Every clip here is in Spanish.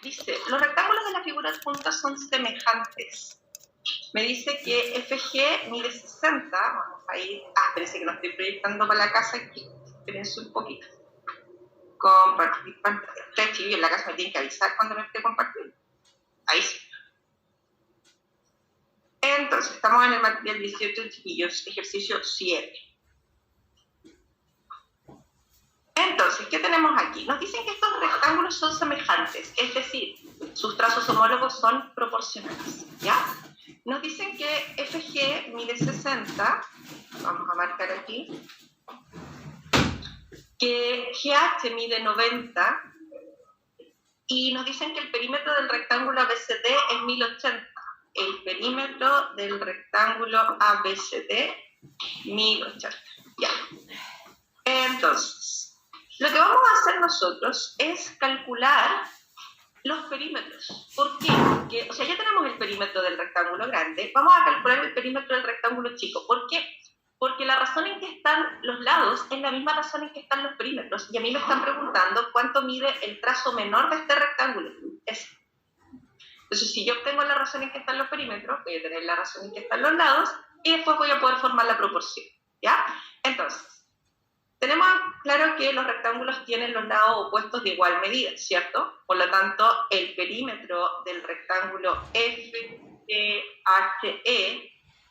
Dice, los rectángulos de la figura adjunta son semejantes. Me dice que FG mide 60. Vamos a ir. Espérense que lo estoy proyectando para la casa aquí. Espérense un poquito. Compartir pantalla. Ustedes, chiquillos, en la casa me tienen que avisar cuando me esté compartiendo. Ahí sí. Entonces, estamos en el material 18, chiquillos, ejercicio 7. Entonces, ¿qué tenemos aquí? Nos dicen que estos rectángulos son semejantes, es decir, sus trazos homólogos son proporcionales, ¿ya? Nos dicen que FG mide 60, vamos a marcar aquí, que GH mide 90, y nos dicen que el perímetro del rectángulo ABCD es 1080. El perímetro del rectángulo ABCD, 1080, ya. Entonces, lo que vamos a hacer nosotros es calcular los perímetros. ¿Por qué? Porque, o sea, ya tenemos el perímetro del rectángulo grande, vamos a calcular el perímetro del rectángulo chico. ¿Por qué? Porque la razón en que están los lados es la misma razón en que están los perímetros. Y a mí me están preguntando cuánto mide el trazo menor de este rectángulo. Ese. Entonces, si yo obtengo la razón en que están los perímetros, voy a tener la razón en que están los lados, y después voy a poder formar la proporción, ¿ya? Entonces, tenemos claro que los rectángulos tienen los lados opuestos de igual medida, ¿cierto? Por lo tanto, el perímetro del rectángulo FGHE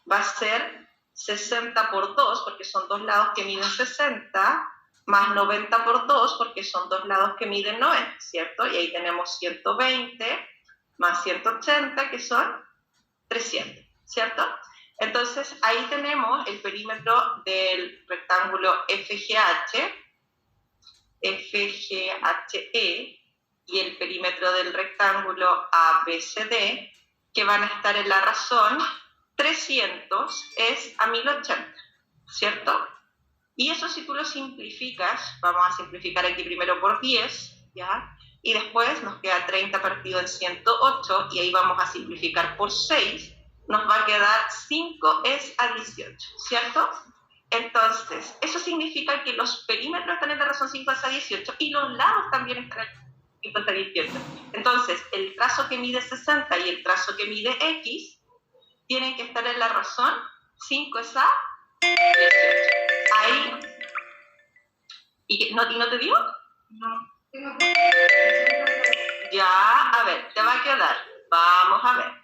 va a ser 60 por 2, porque son dos lados que miden 60, más 90 por 2, porque son dos lados que miden 90, ¿cierto? Y ahí tenemos 120 más 180, que son 300, ¿cierto? Entonces, ahí tenemos el perímetro del rectángulo FGHE y el perímetro del rectángulo ABCD, que van a estar en la razón 300 es a 1080, ¿cierto? Y eso, si tú lo simplificas, vamos a simplificar aquí primero por 10, ¿ya? Y después nos queda 30 partido en 108, y ahí vamos a simplificar por 6, nos va a quedar 5 es a 18, ¿cierto? Entonces, eso significa que los perímetros están en la razón 5 es a 18 y los lados también están en la razón 5 es a 18. Entonces, el trazo que mide 60 y el trazo que mide X tienen que estar en la razón 5 es a 18. Ahí. ¿Y no te dio? No. Ya, a ver, te va a quedar. Vamos a ver.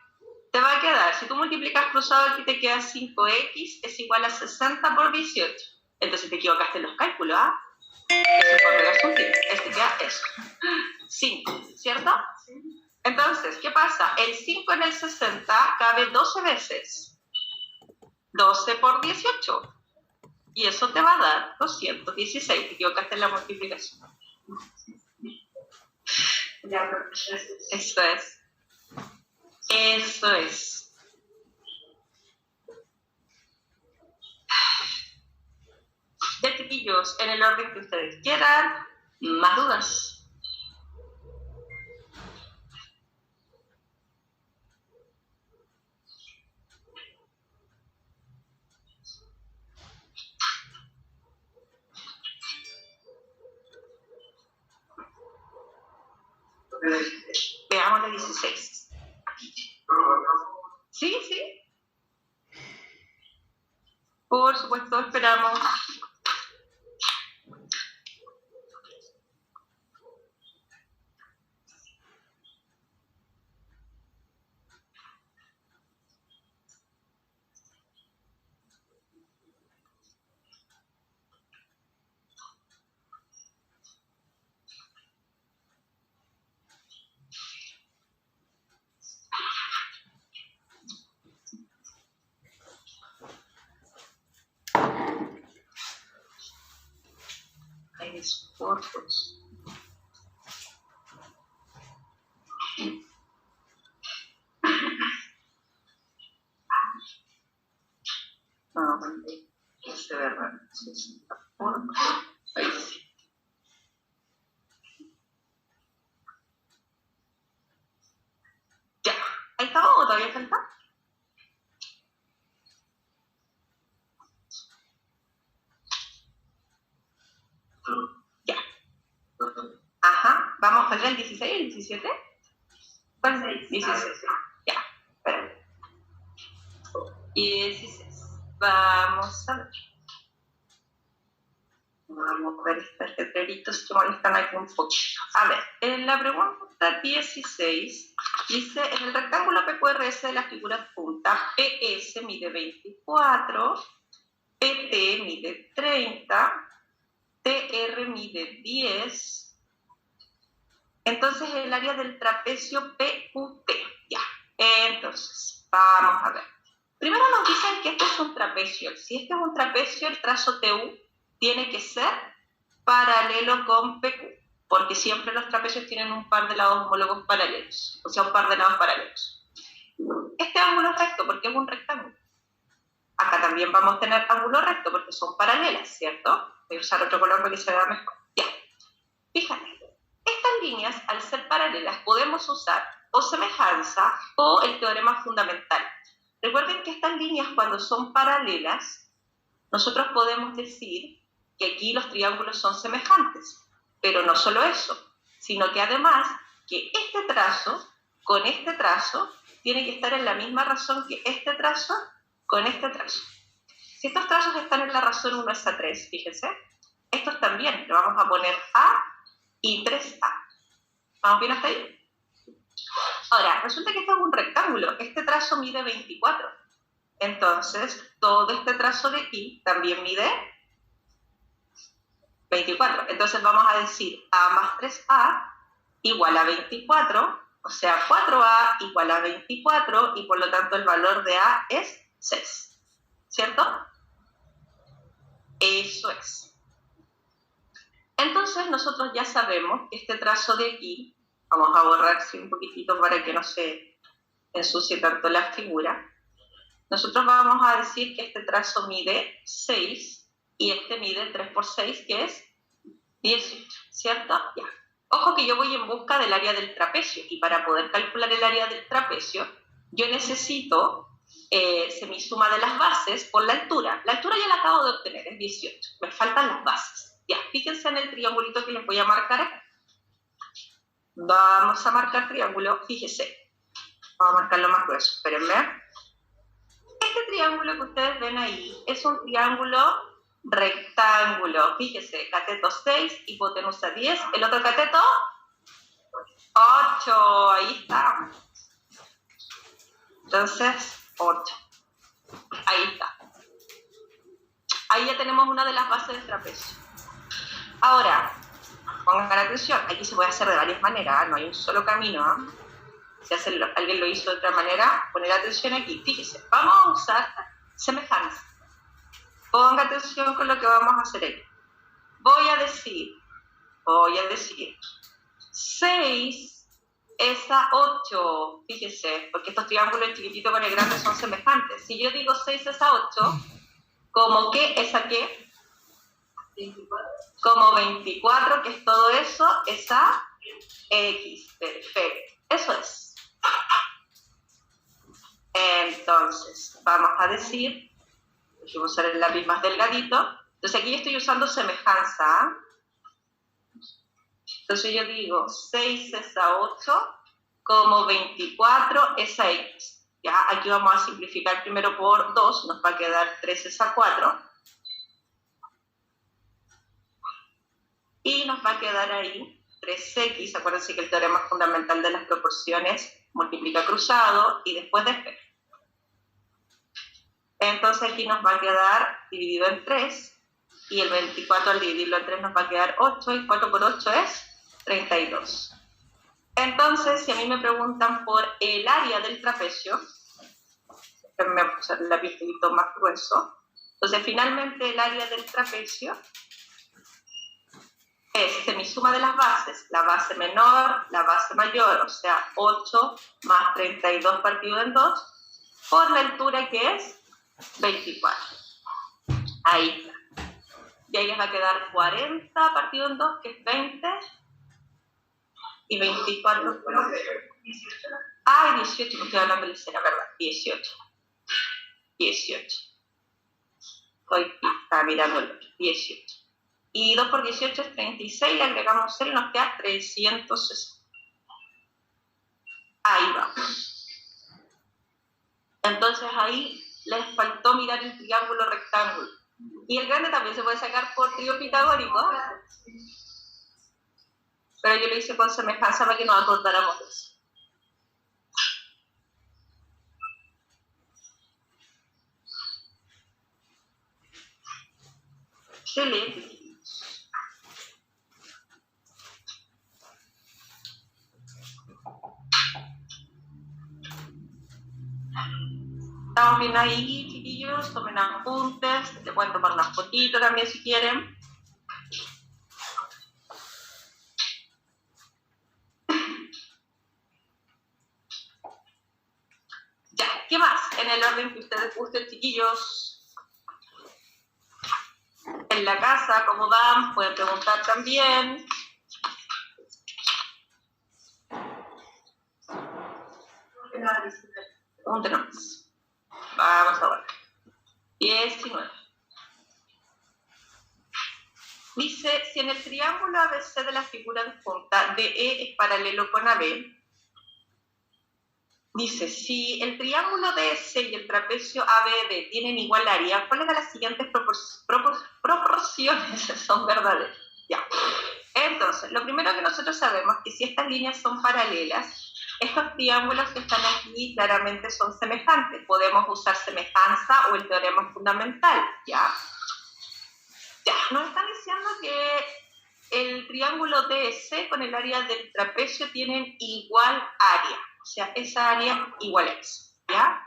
Te va a quedar, si tú multiplicas cruzado, aquí te queda 5x es igual a 60 por 18. Entonces te equivocaste en los cálculos, ¿ah? Eso es por pegarse un tiro. Este queda eso. 5, ¿cierto? Entonces, ¿qué pasa? El 5 en el 60 cabe 12 veces. 12 por 18. Y eso te va a dar 216. Te equivocaste en la multiplicación. Eso es. Eso es. Ya, chiquillos, en el orden que ustedes quieran. ¿Más dudas? Veamos la 16. ¿Sí? ¿Sí? Por supuesto, esperamos. Hay esfuerzos. No, es de verdad. 60 por 6. Ya. ¿Ahí está o todavía falta? Ya. Ajá. ¿Vamos a ver el 16 y el 17? ¿Cuál? 16. Ya, espera. 16. Vamos a ver. Vamos a ver estos letreritos que molestan aquí un poquito. A ver, en la pregunta 16 dice, en el rectángulo PQRS de la figura adjunta, PS mide 24, PT mide 30, TR mide 10. Entonces el área del trapecio PQT. Ya, entonces, vamos a ver. Primero nos dicen que este es un trapecio. Si este es un trapecio, el trazo TU tiene que ser paralelo con PQ, porque siempre los trapecios tienen un par de lados homólogos paralelos, o sea, un par de lados paralelos. Este ángulo es recto porque es un rectángulo. Acá también vamos a tener ángulo recto porque son paralelas, ¿cierto? Voy a usar otro color para que se vea mejor. Ya. Fíjate, estas líneas, al ser paralelas, podemos usar o semejanza o el teorema fundamental. Recuerden que estas líneas, cuando son paralelas, nosotros podemos decir que aquí los triángulos son semejantes. Pero no solo eso, sino que además que este trazo con este trazo tiene que estar en la misma razón que este trazo con este trazo. Si estos trazos están en la razón 1 es a 3, fíjense, estos también, le vamos a poner A y 3A. ¿Vamos bien hasta ahí? Ahora, resulta que esto es un rectángulo, este trazo mide 24. Entonces, todo este trazo de aquí también mide 24. Entonces vamos a decir A más 3A igual a 24, o sea, 4A igual a 24, y por lo tanto el valor de A es 6. ¿Cierto? Eso es. Entonces nosotros ya sabemos que este trazo de aquí, vamos a borrarse un poquitito para que no se ensucie tanto la figura. Nosotros vamos a decir que este trazo mide 6 y este mide 3 por 6, que es 18, ¿cierto? Ya. Ojo que yo voy en busca del área del trapecio, y para poder calcular el área del trapecio, yo necesito semisuma de las bases por la altura. La altura ya la acabo de obtener, es 18. Me faltan las bases. Ya, fíjense en el triangulito que les voy a marcar acá. Vamos a marcar triángulo, fíjese. Vamos a marcarlo más grueso, espérenme. Este triángulo que ustedes ven ahí es un triángulo rectángulo. Fíjese, cateto 6, hipotenusa 10. El otro cateto, 8. Ahí está. Entonces, 8. Ahí está. Ahí ya tenemos una de las bases del trapecio. Ahora, pongan atención, aquí se puede hacer de varias maneras, no hay un solo camino. Si alguien lo hizo de otra manera, poner atención aquí. Fíjese, vamos a usar semejanza. Ponga atención con lo que vamos a hacer aquí. Voy a decir 6 es a 8, fíjese, porque estos triángulos chiquititos con el grande son semejantes. Si yo digo 6 es a 8, ¿como qué es a qué? 24. Como 24, que es todo eso, es a X. Perfecto. Eso es. Entonces, vamos a decir, voy a usar el lápiz más delgadito. Entonces aquí yo estoy usando semejanza. Entonces yo digo 6 es a 8, como 24 es a X. Ya, aquí vamos a simplificar primero por 2, nos va a quedar 3 es a 4. Y nos va a quedar ahí 3x, acuérdense que el teorema fundamental de las proporciones multiplica cruzado y después despeja. Entonces aquí nos va a quedar dividido en 3, y el 24 al dividirlo en 3 nos va a quedar 8, y 4 por 8 es 32. Entonces, si a mí me preguntan por el área del trapecio, déjenme usar el lapicito más grueso, entonces finalmente el área del trapecio es semisuma de las bases, la base menor, la base mayor, o sea, 8 más 32 partido en 2, por la altura que es 24. Ahí está. Y ahí les va a quedar 40 partido en 2, que es 20, y 24. Ah, 18, me estoy hablando de la verdad, 18. 18. Estaba mirando el 18. Y 2 por 18 es 36, le agregamos 0 y nos queda 360. Ahí va. Entonces ahí les faltó mirar el triángulo rectángulo. Y el grande también se puede sacar por trío pitagórico, pero yo lo hice con semejanza para que nos acordáramos de eso. Excelente. Estamos bien ahí, chiquillos, tomen apuntes, les pueden tomar unas fotitos también si quieren. Ya, ¿qué más? En el orden que ustedes gusten, chiquillos. En la casa, ¿cómo van? Pueden preguntar también. Pregúntenos más. Vamos a ver. 19. Dice, si en el triángulo ABC de la figura adjunta DE es paralelo con AB, dice, si el triángulo DS y el trapecio ABD tienen igual área, ¿cuáles de las siguientes proporciones son verdaderas? Ya. Entonces, lo primero que nosotros sabemos es que si estas líneas son paralelas, estos triángulos que están aquí claramente son semejantes. Podemos usar semejanza o el teorema fundamental, ¿ya? Ya, nos están diciendo que el triángulo DS con el área del trapecio tienen igual área. O sea, esa área igual es, ¿ya?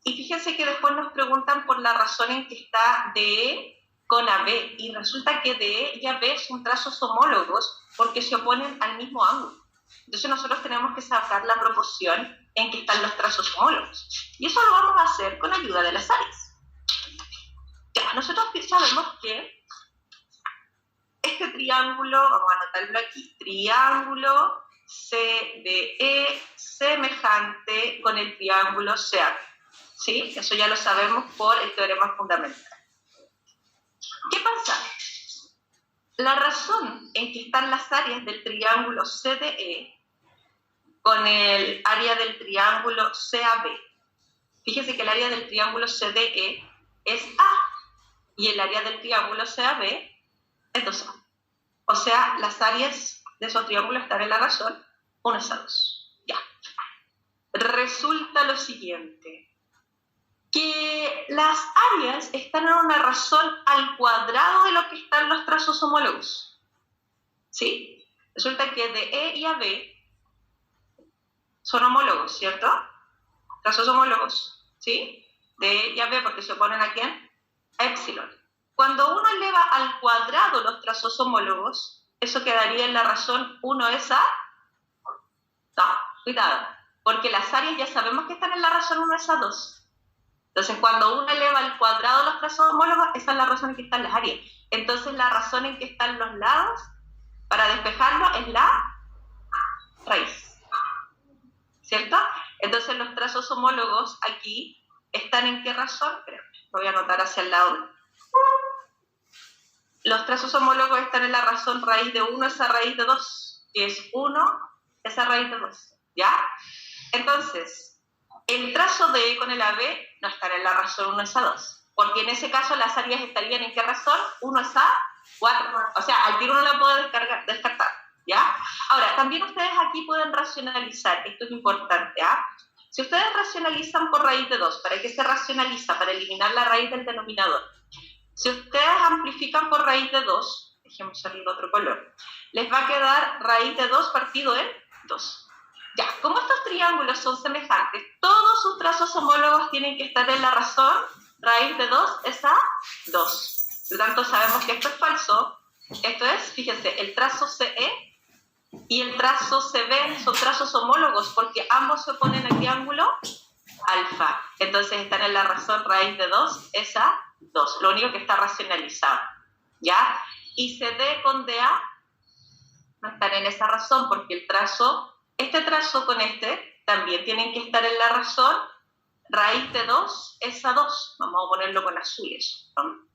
Y fíjense que después nos preguntan por la razón en que está DE con AB, y resulta que DE y AB son trazos homólogos porque se oponen al mismo ángulo. Entonces nosotros tenemos que sacar la proporción en que están los trazos homólogos. Y eso lo vamos a hacer con ayuda de las áreas. Ya, nosotros sabemos que este triángulo, vamos a anotarlo aquí, triángulo CDE semejante con el triángulo CAB. ¿Sí? Eso ya lo sabemos por el teorema fundamental. ¿Qué pasa? La razón en que están las áreas del triángulo CDE con el área del triángulo CAB. Fíjense que el área del triángulo CDE es A y el área del triángulo CAB es 2A. O sea, las áreas de esos triángulos están en la razón 1 es a 2. Ya. Resulta lo siguiente, que las áreas están en una razón al cuadrado de lo que están los trazos homólogos. ¿Sí? Resulta que de E y AB son homólogos, ¿cierto? Trazos homólogos, ¿sí? De E y AB porque se oponen a ¿quién? A épsilon. Cuando uno eleva al cuadrado los trazos homólogos, eso quedaría en la razón 1 es a... No, cuidado, porque las áreas ya sabemos que están en la razón 1 es a 2. Entonces, cuando uno eleva al cuadrado los trazos homólogos, esa es la razón en que están las áreas. Entonces, la razón en que están los lados, para despejarlo, es la raíz. ¿Cierto? Entonces, los trazos homólogos aquí están en qué razón? Espérame, voy a anotar hacia el lado. Los trazos homólogos están en la razón raíz de 1 es a raíz de 2, que es 1 es a raíz de 2. ¿Ya? Entonces, el trazo de E con el AB no estará en la razón 1 es a 2, porque en ese caso las áreas estarían en qué razón? 1 es a 4. O sea, al tiro uno la puede descartar, ¿ya? Ahora, también ustedes aquí pueden racionalizar, esto es importante, ¿ah? Si ustedes racionalizan por raíz de 2, ¿para qué se racionaliza? Para eliminar la raíz del denominador. Si ustedes amplifican por raíz de 2, dejemos salir otro color, les va a quedar raíz de 2 partido en 2. Ya, como estos triángulos son semejantes, todos sus trazos homólogos tienen que estar en la razón raíz de 2 es a 2. Por lo tanto, sabemos que esto es falso. Esto es, fíjense, el trazo CE y el trazo CB son trazos homólogos porque ambos se oponen al triángulo alfa. Entonces están en la razón raíz de 2 es a 2. Lo único que está racionalizado. ¿Ya? Y CD con DA no están en esa razón porque el trazo... Este trazo con este también tienen que estar en la razón raíz de 2 es a 2. Vamos a ponerlo con azules, ¿no?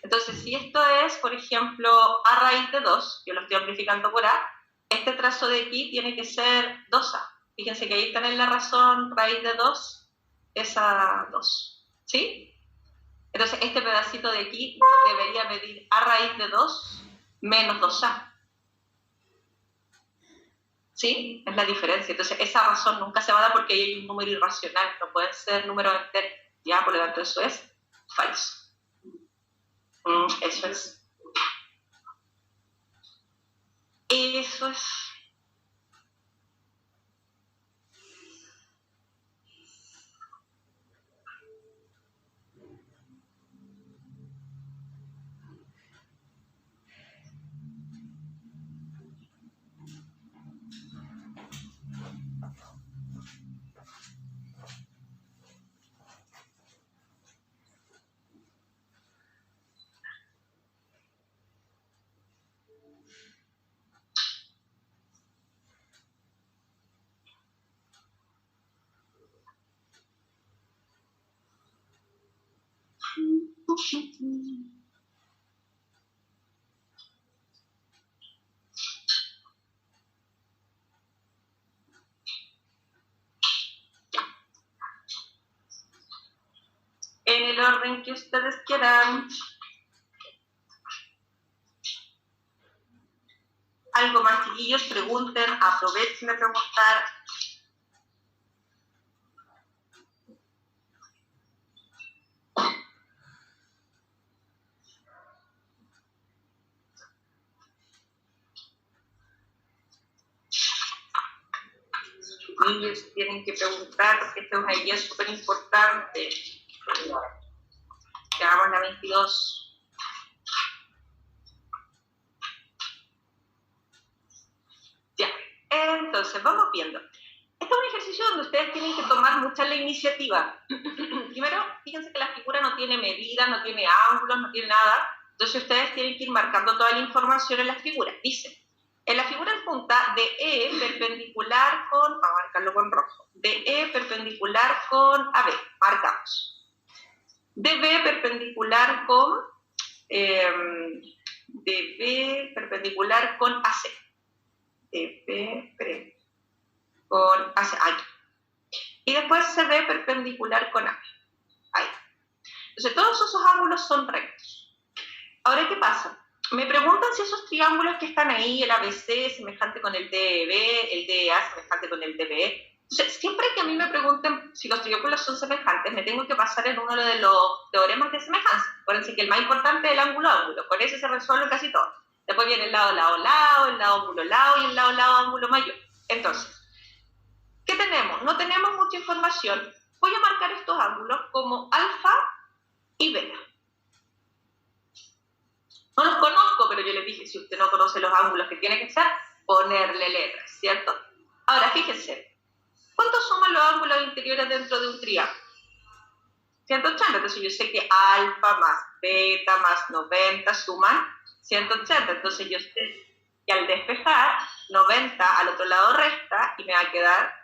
Entonces, si esto es, por ejemplo, a raíz de 2, yo lo estoy amplificando por A, este trazo de aquí tiene que ser 2A. Fíjense que ahí están en la razón, raíz de 2 es a 2, ¿sí? Entonces este pedacito de aquí debería medir a raíz de 2 menos 2a. ¿Sí? Es la diferencia. Entonces esa razón nunca se va a dar porque ahí hay un número irracional, no pueden ser números enteros, ¿ya? Por lo tanto eso es falso. Eso es. Eso es. En el orden que ustedes quieran. Algo más, chiquillos, pregunten, aprovechen de preguntar. Niños tienen que preguntar, porque esta es una guía súper importante. Quedamos en la 22. Ya, entonces vamos viendo. Este es un ejercicio donde ustedes tienen que tomar mucha la iniciativa. Primero, fíjense que la figura no tiene medidas, no tiene ángulos, no tiene nada. Entonces ustedes tienen que ir marcando toda la información en la figura. Dice, en la figura en punta, DE perpendicular con, vamos a marcarlo con rojo, DE perpendicular con AB, marcamos. DB perpendicular con, DB perpendicular con AC. DB con AC, aquí. Y después CD perpendicular con AB, ahí. Entonces todos esos ángulos son rectos. Ahora, ¿qué pasa? Me preguntan si esos triángulos que están ahí, el ABC semejante con el DEB, el DEA semejante con el DBE. Entonces, siempre que a mí me pregunten si los triángulos son semejantes, me tengo que pasar en uno de los teoremas de semejanza. Acuérdense que el más importante es el ángulo-ángulo. Con ese se resuelve casi todo. Después viene el lado-lado-lado, el lado-ángulo-lado y el lado-ángulo mayor. Entonces, ¿qué tenemos? No tenemos mucha información. Voy a marcar estos ángulos como alfa y beta. No los conozco, pero yo les dije, si usted no conoce los ángulos que tiene que hacer, ponerle letras, ¿cierto? Ahora, fíjense, ¿cuántos suman los ángulos interiores dentro de un triángulo? 180, entonces yo sé que alfa más beta más 90 suman 180, entonces yo sé que al despejar, 90 al otro lado resta y me va a quedar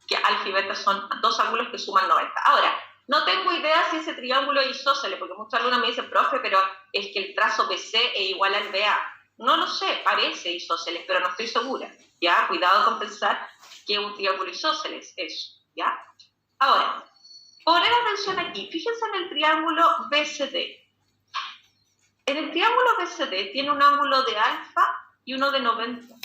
que alfa y beta son dos ángulos que suman 90. Ahora, no tengo idea si ese triángulo es isósceles, porque muchos alumnos me dicen, profe, pero es que el trazo BC es igual al BA. No lo sé, parece isósceles, pero no estoy segura. ¿Ya? Cuidado con pensar que es un triángulo isósceles, eso. ¿Ya? Ahora, poner atención aquí. Fíjense en el triángulo BCD. En el triángulo BCD tiene un ángulo de alfa y uno de 90.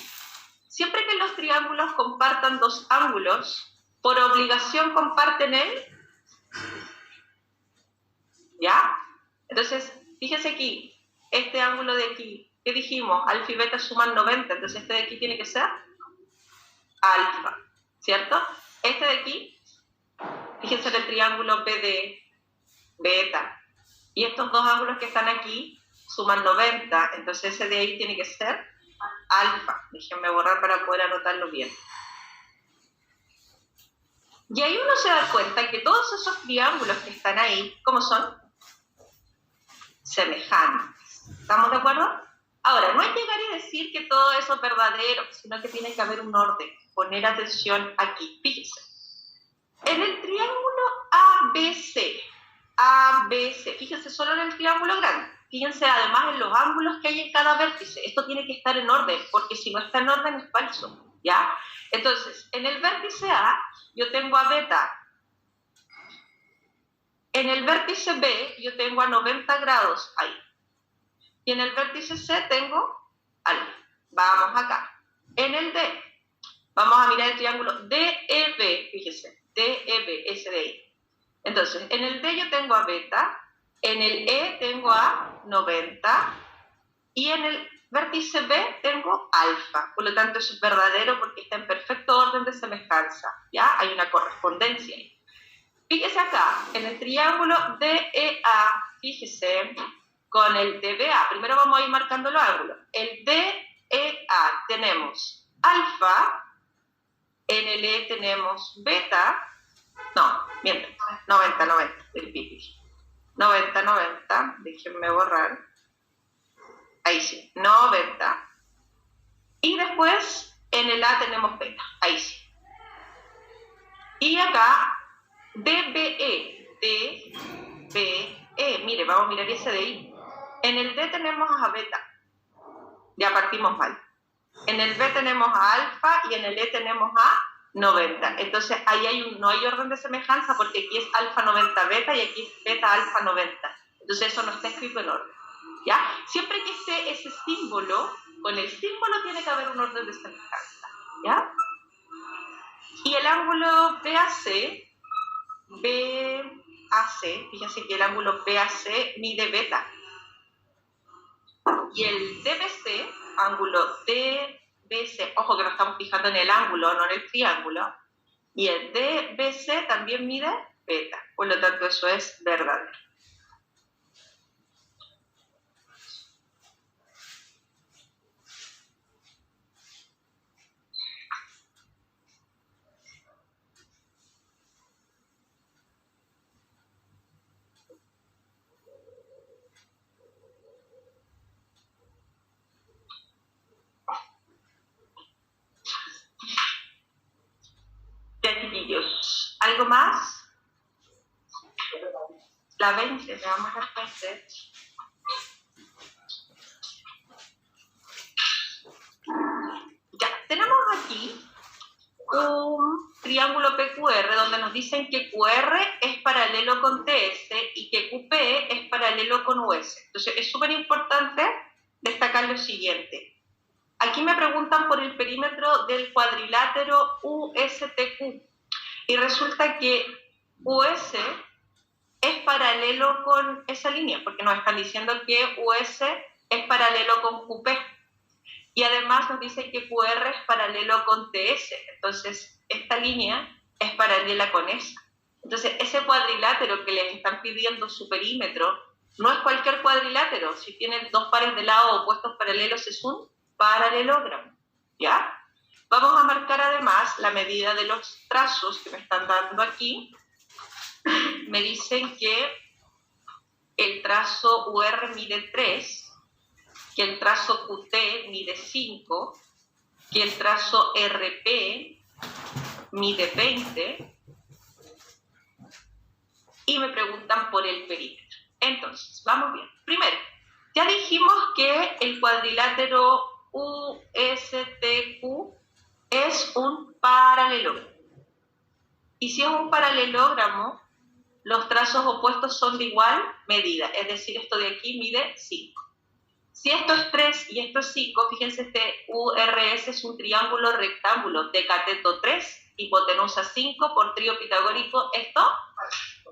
Siempre que los triángulos compartan dos ángulos, por obligación comparten el... ¿Ya? Entonces, fíjense aquí, este ángulo de aquí, ¿qué dijimos? Alfa y beta suman 90, entonces este de aquí tiene que ser alfa, ¿cierto? Este de aquí, fíjense en el triángulo BD, beta, y estos dos ángulos que están aquí suman 90, entonces ese de ahí tiene que ser alfa. Déjenme borrar para poder anotarlo bien. Y ahí uno se da cuenta que todos esos triángulos que están ahí, ¿cómo son? Semejantes. ¿Estamos de acuerdo? Ahora, no es llegar y decir que todo eso es verdadero, sino que tiene que haber un orden. Poner atención aquí. Fíjense. En el triángulo ABC, fíjense solo en el triángulo grande. Fíjense además en los ángulos que hay en cada vértice. Esto tiene que estar en orden, porque si no está en orden es falso. ¿ya? Entonces, en el vértice A yo tengo a beta. En el vértice B yo tengo a 90 grados ahí. Y en el vértice C tengo alfa. Vamos acá. En el D, vamos a mirar el triángulo DEB, fíjese, DEB, ese de ahí. Entonces, en el D yo tengo a beta, en el E tengo a 90, y en el vértice B tengo alfa. Por lo tanto, eso es verdadero porque está en perfecto orden de semejanza, ¿ya? Hay una correspondencia ahí. Fíjese acá, en el triángulo DEA, fíjese, con el DBA, primero vamos a ir marcando los ángulos. El DEA tenemos alfa, en el E tenemos beta, no, miento, 90, del pipi. 90, déjenme borrar. Ahí sí, 90. Y después en el A tenemos beta, ahí sí. Y acá, DBE, mire, vamos a mirar ese de ahí. En el D tenemos a beta, ya partimos mal. En el B tenemos a alfa y en el E tenemos a 90. Entonces ahí no hay orden de semejanza porque aquí es alfa 90 beta y aquí es beta alfa 90. Entonces eso no está escrito en orden, ¿ya? Siempre que esté ese símbolo, con el símbolo tiene que haber un orden de semejanza, ¿ya? Y el ángulo BAC, fíjense que el ángulo BAC mide beta. Y el DBC, ángulo DBC, ojo que nos estamos fijando en el ángulo, no en el triángulo, y el DBC también mide beta, por lo tanto eso es verdadero. Ya, chiquillos, ¿algo más? La 20, veamos la 20. Ya, tenemos aquí un triángulo PQR donde nos dicen que QR es paralelo con TS y que QP es paralelo con US. Entonces es súper importante destacar lo siguiente. Aquí me preguntan por el perímetro del cuadrilátero USTQ y resulta que US es paralelo con esa línea porque nos están diciendo que US es paralelo con QP. Y además nos dice que QR es paralelo con TS, entonces esta línea es paralela con esa. Entonces ese cuadrilátero que les están pidiendo su perímetro no es cualquier cuadrilátero, si tienen dos pares de lados opuestos paralelos es un paralelogramo, ¿ya? Vamos a marcar además la medida de los trazos que me están dando aquí. Me dicen que el trazo UR mide 3, que el trazo QT mide 5, que el trazo RP mide 20, y me preguntan por el perímetro. Entonces, vamos bien. Primero, ya dijimos que el cuadrilátero USTQ es un paralelogramo. Y si es un paralelogramo, los trazos opuestos son de igual medida, es decir, esto de aquí mide 5. Si esto es 3 y esto es 5, fíjense, este URS es un triángulo rectángulo de cateto 3, hipotenusa 5 por trío pitagórico, esto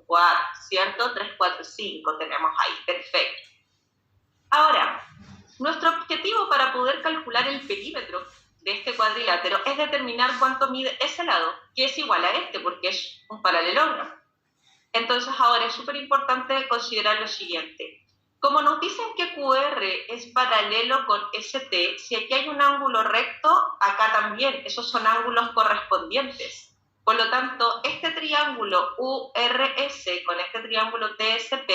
4, ¿cierto? 3, 4, 5 tenemos ahí, perfecto. Ahora, nuestro objetivo para poder calcular el perímetro de este cuadrilátero es determinar cuánto mide ese lado, que es igual a este, porque es un paralelogramo. Entonces ahora es súper importante considerar lo siguiente. Como nos dicen que QR es paralelo con ST, si aquí hay un ángulo recto, acá también, esos son ángulos correspondientes. Por lo tanto, este triángulo URS con este triángulo TSP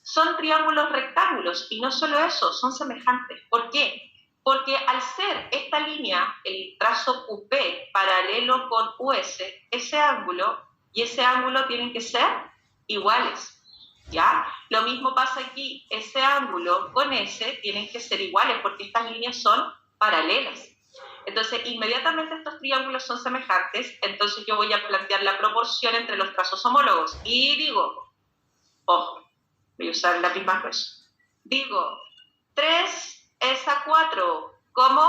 son triángulos rectángulos y no solo eso, son semejantes. ¿Por qué? Porque al ser esta línea, el trazo QP paralelo con US, ese ángulo y ese ángulo tienen que ser iguales. ¿Ya? Lo mismo pasa aquí, ese ángulo con ese tienen que ser iguales porque estas líneas son paralelas. Entonces, inmediatamente estos triángulos son semejantes, entonces yo voy a plantear la proporción entre los trazos homólogos. Y digo, ojo, voy a usar la misma cosa. Digo, 3 es a 4, como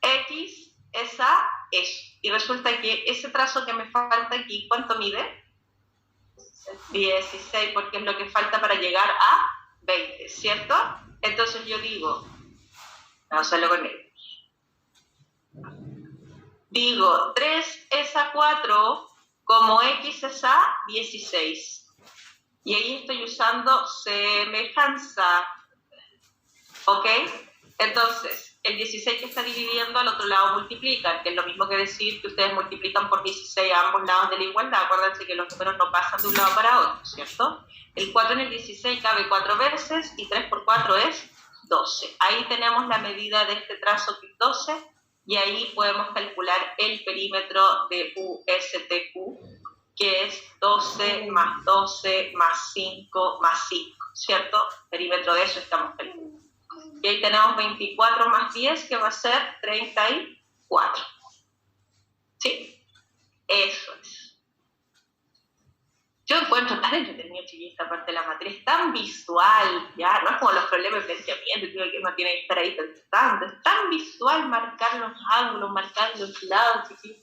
X es a eso. Y resulta que ese trazo que me falta aquí, ¿cuánto mide? 16, porque es lo que falta para llegar a 20, ¿cierto? Entonces yo digo, vamos a hacerlo con él. Digo, 3 es a 4, como X es a 16. Y ahí estoy usando semejanza. ¿Ok? Entonces, el 16 que está dividiendo al otro lado multiplican, que es lo mismo que decir que ustedes multiplican por 16 a ambos lados de la igualdad. Acuérdense que los números no pasan de un lado para otro, ¿cierto? El 4 en el 16 cabe 4 veces y 3 por 4 es 12. Ahí tenemos la medida de este trazo que es 12 y ahí podemos calcular el perímetro de USTQ, que es 12 más 12 más 5 más 5, ¿cierto? Perímetro de eso estamos calculando. Y ahí tenemos 24 más 10, que va a ser 34. ¿Sí? Eso es. Yo encuentro tan entretenido, chiquilla, esta parte de la materia. Es tan visual, ¿ya? No es como los problemas de pensamiento, que uno tiene que estar ahí pensando. Es tan visual marcar los ángulos, marcar los lados, chiquilla.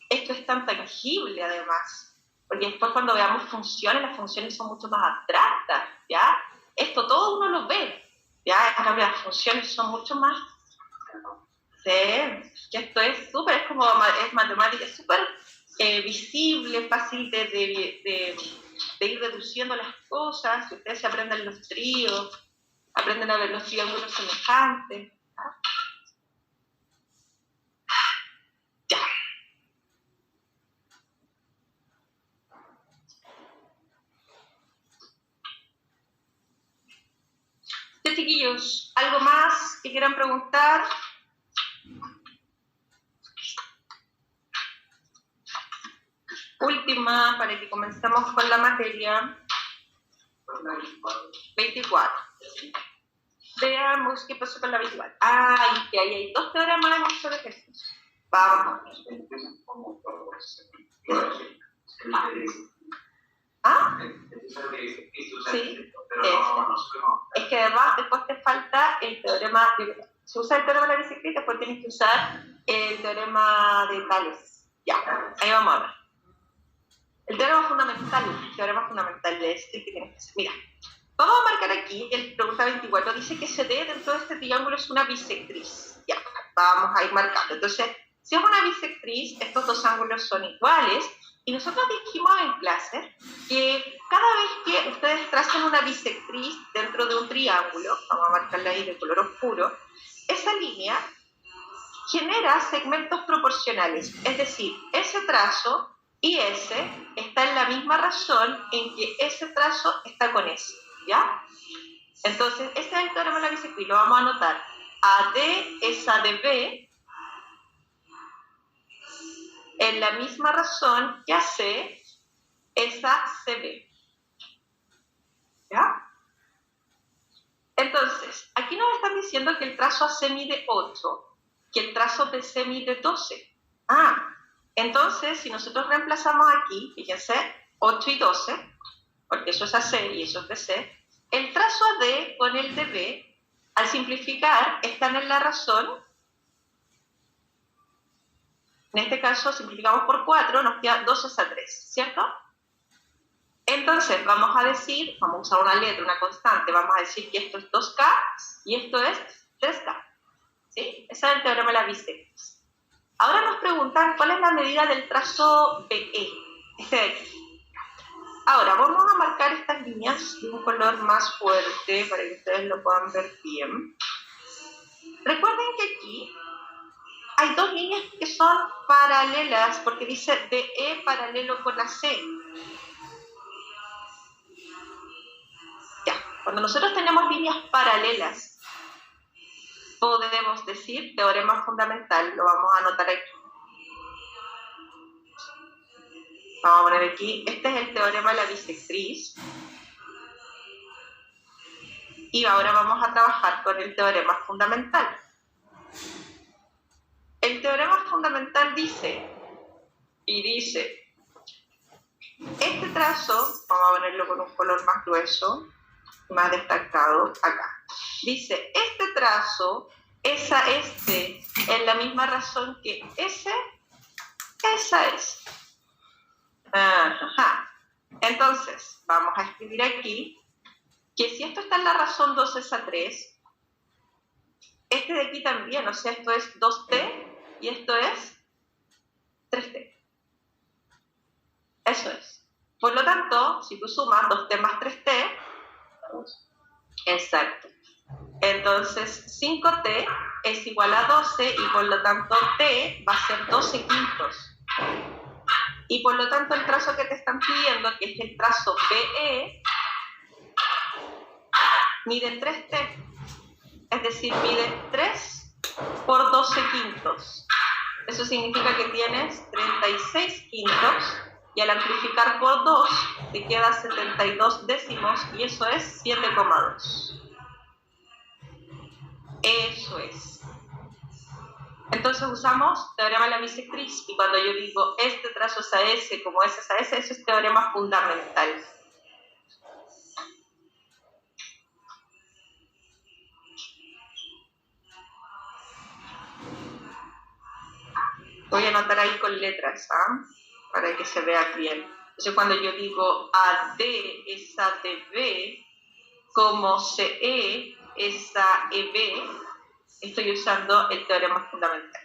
Esto es tan tangible, además. Porque después cuando veamos funciones, las funciones son mucho más abstractas, ¿ya? Esto todo uno lo ve, ¿ya? En cambio, las funciones son mucho más... Sí, que esto es súper, es matemática, es súper visible, fácil de ir reduciendo las cosas. Si ustedes se aprenden los tríos, aprenden a ver los triángulos semejantes, ¿ya? Chiquillos, ¿algo más que quieran preguntar? Última, para que comencemos con la materia. 24. Veamos qué pasó con la 24. Que ahí hay 2 teoremas en nuestro ejercicio. Vamos. ¿Ah? Sí. Es que además después te falta el teorema, si usas el teorema de la bicicleta, después tienes que usar el teorema de Tales. Ya, ahí vamos a ver. El teorema fundamental es el que tienes que hacer. Mira, vamos a marcar aquí, el pregunta 24 dice que CD dentro de este triángulo es una bisectriz. Ya, vamos a ir marcando. Entonces, si es una bisectriz, estos dos ángulos son iguales. Y nosotros dijimos en clase que cada vez que ustedes tracen una bisectriz dentro de un triángulo, vamos a marcarla ahí de color oscuro, esa línea genera segmentos proporcionales. Es decir, ese trazo y ese está en la misma razón en que ese trazo está con ese, ¿ya? Entonces, este es el teorema de la bisectriz, lo vamos a anotar. AD es ADB en la misma razón que AC es ACB, ¿ya? Entonces, aquí nos están diciendo que el trazo AC mide 8, que el trazo BC mide 12. Entonces, si nosotros reemplazamos aquí, fíjense, 8 y 12, porque eso es AC y eso es BC, el trazo AD con el DB, al simplificar, están en la razón. En este caso, simplificamos por 4, nos queda 2 es a 3, ¿cierto? Entonces, vamos a usar una letra, una constante, vamos a decir que esto es 2K y esto es 3K. ¿Sí? Ese es el teorema de la bisectriz. Ahora nos preguntan cuál es la medida del trazo BE, este de aquí. Ahora, vamos a marcar estas líneas de un color más fuerte para que ustedes lo puedan ver bien. Recuerden que aquí hay 2 líneas que son paralelas, porque dice DE paralelo con AC. Ya, cuando nosotros tenemos líneas paralelas, podemos decir teorema fundamental, lo vamos a anotar aquí. Vamos a poner aquí, este es el teorema de la bisectriz. Y ahora vamos a trabajar con el teorema fundamental. El teorema fundamental dice, este trazo, vamos a ponerlo con un color más grueso, más destacado, acá. Dice, este trazo es a este en la misma razón que ese es a ese. Ajá. Entonces, vamos a escribir aquí que si esto está en la razón 2 es a 3, este de aquí también, o sea, esto es 2t y esto es 3t. Eso es. Por lo tanto, si tú sumas 2t más 3t, exacto. Entonces, 5t es igual a 12 y por lo tanto t va a ser 12 quintos. Y por lo tanto el trazo que te están pidiendo, que es el trazo BE, mide 3t. Es decir, mide 3 por 12 quintos. Eso significa que tienes 36 quintos y al amplificar por 2 te queda 72 décimos y eso es 7,2. Eso es. Entonces usamos teorema de la bisectriz y cuando yo digo este trazo es a ese como ese es a ese, eso es teorema fundamental. Voy a anotar ahí con letras, para que se vea bien. Entonces cuando yo digo AD es a DB, como CE es a EB, estoy usando el teorema fundamental.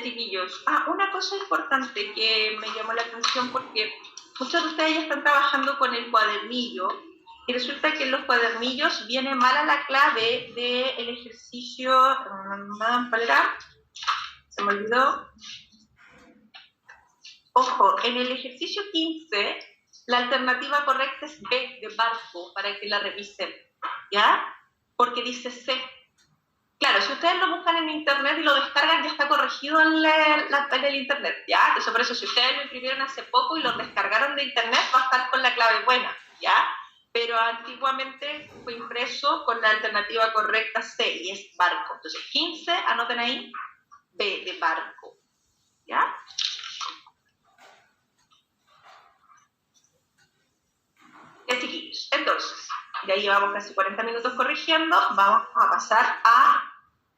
Chiquillos, una cosa importante que me llamó la atención porque muchos de ustedes ya están trabajando con el cuadernillo y resulta que en los cuadernillos viene mala la clave del ejercicio, ¿cuál era? Se me olvidó. Ojo, en el ejercicio 15 la alternativa correcta es B de barco para que la revisen, ¿ya? Porque dice C. Claro, si ustedes lo buscan en internet y lo descargan, ya está corregido en el internet, ¿ya? Entonces, por eso, si ustedes lo imprimieron hace poco y lo descargaron de internet, va a estar con la clave buena, ¿ya? Pero antiguamente fue impreso con la alternativa correcta C, y es barco. Entonces, 15, anoten ahí, B de barco, ¿ya? Ya, chiquillos. Entonces, ya llevamos casi 40 minutos corrigiendo, vamos a pasar a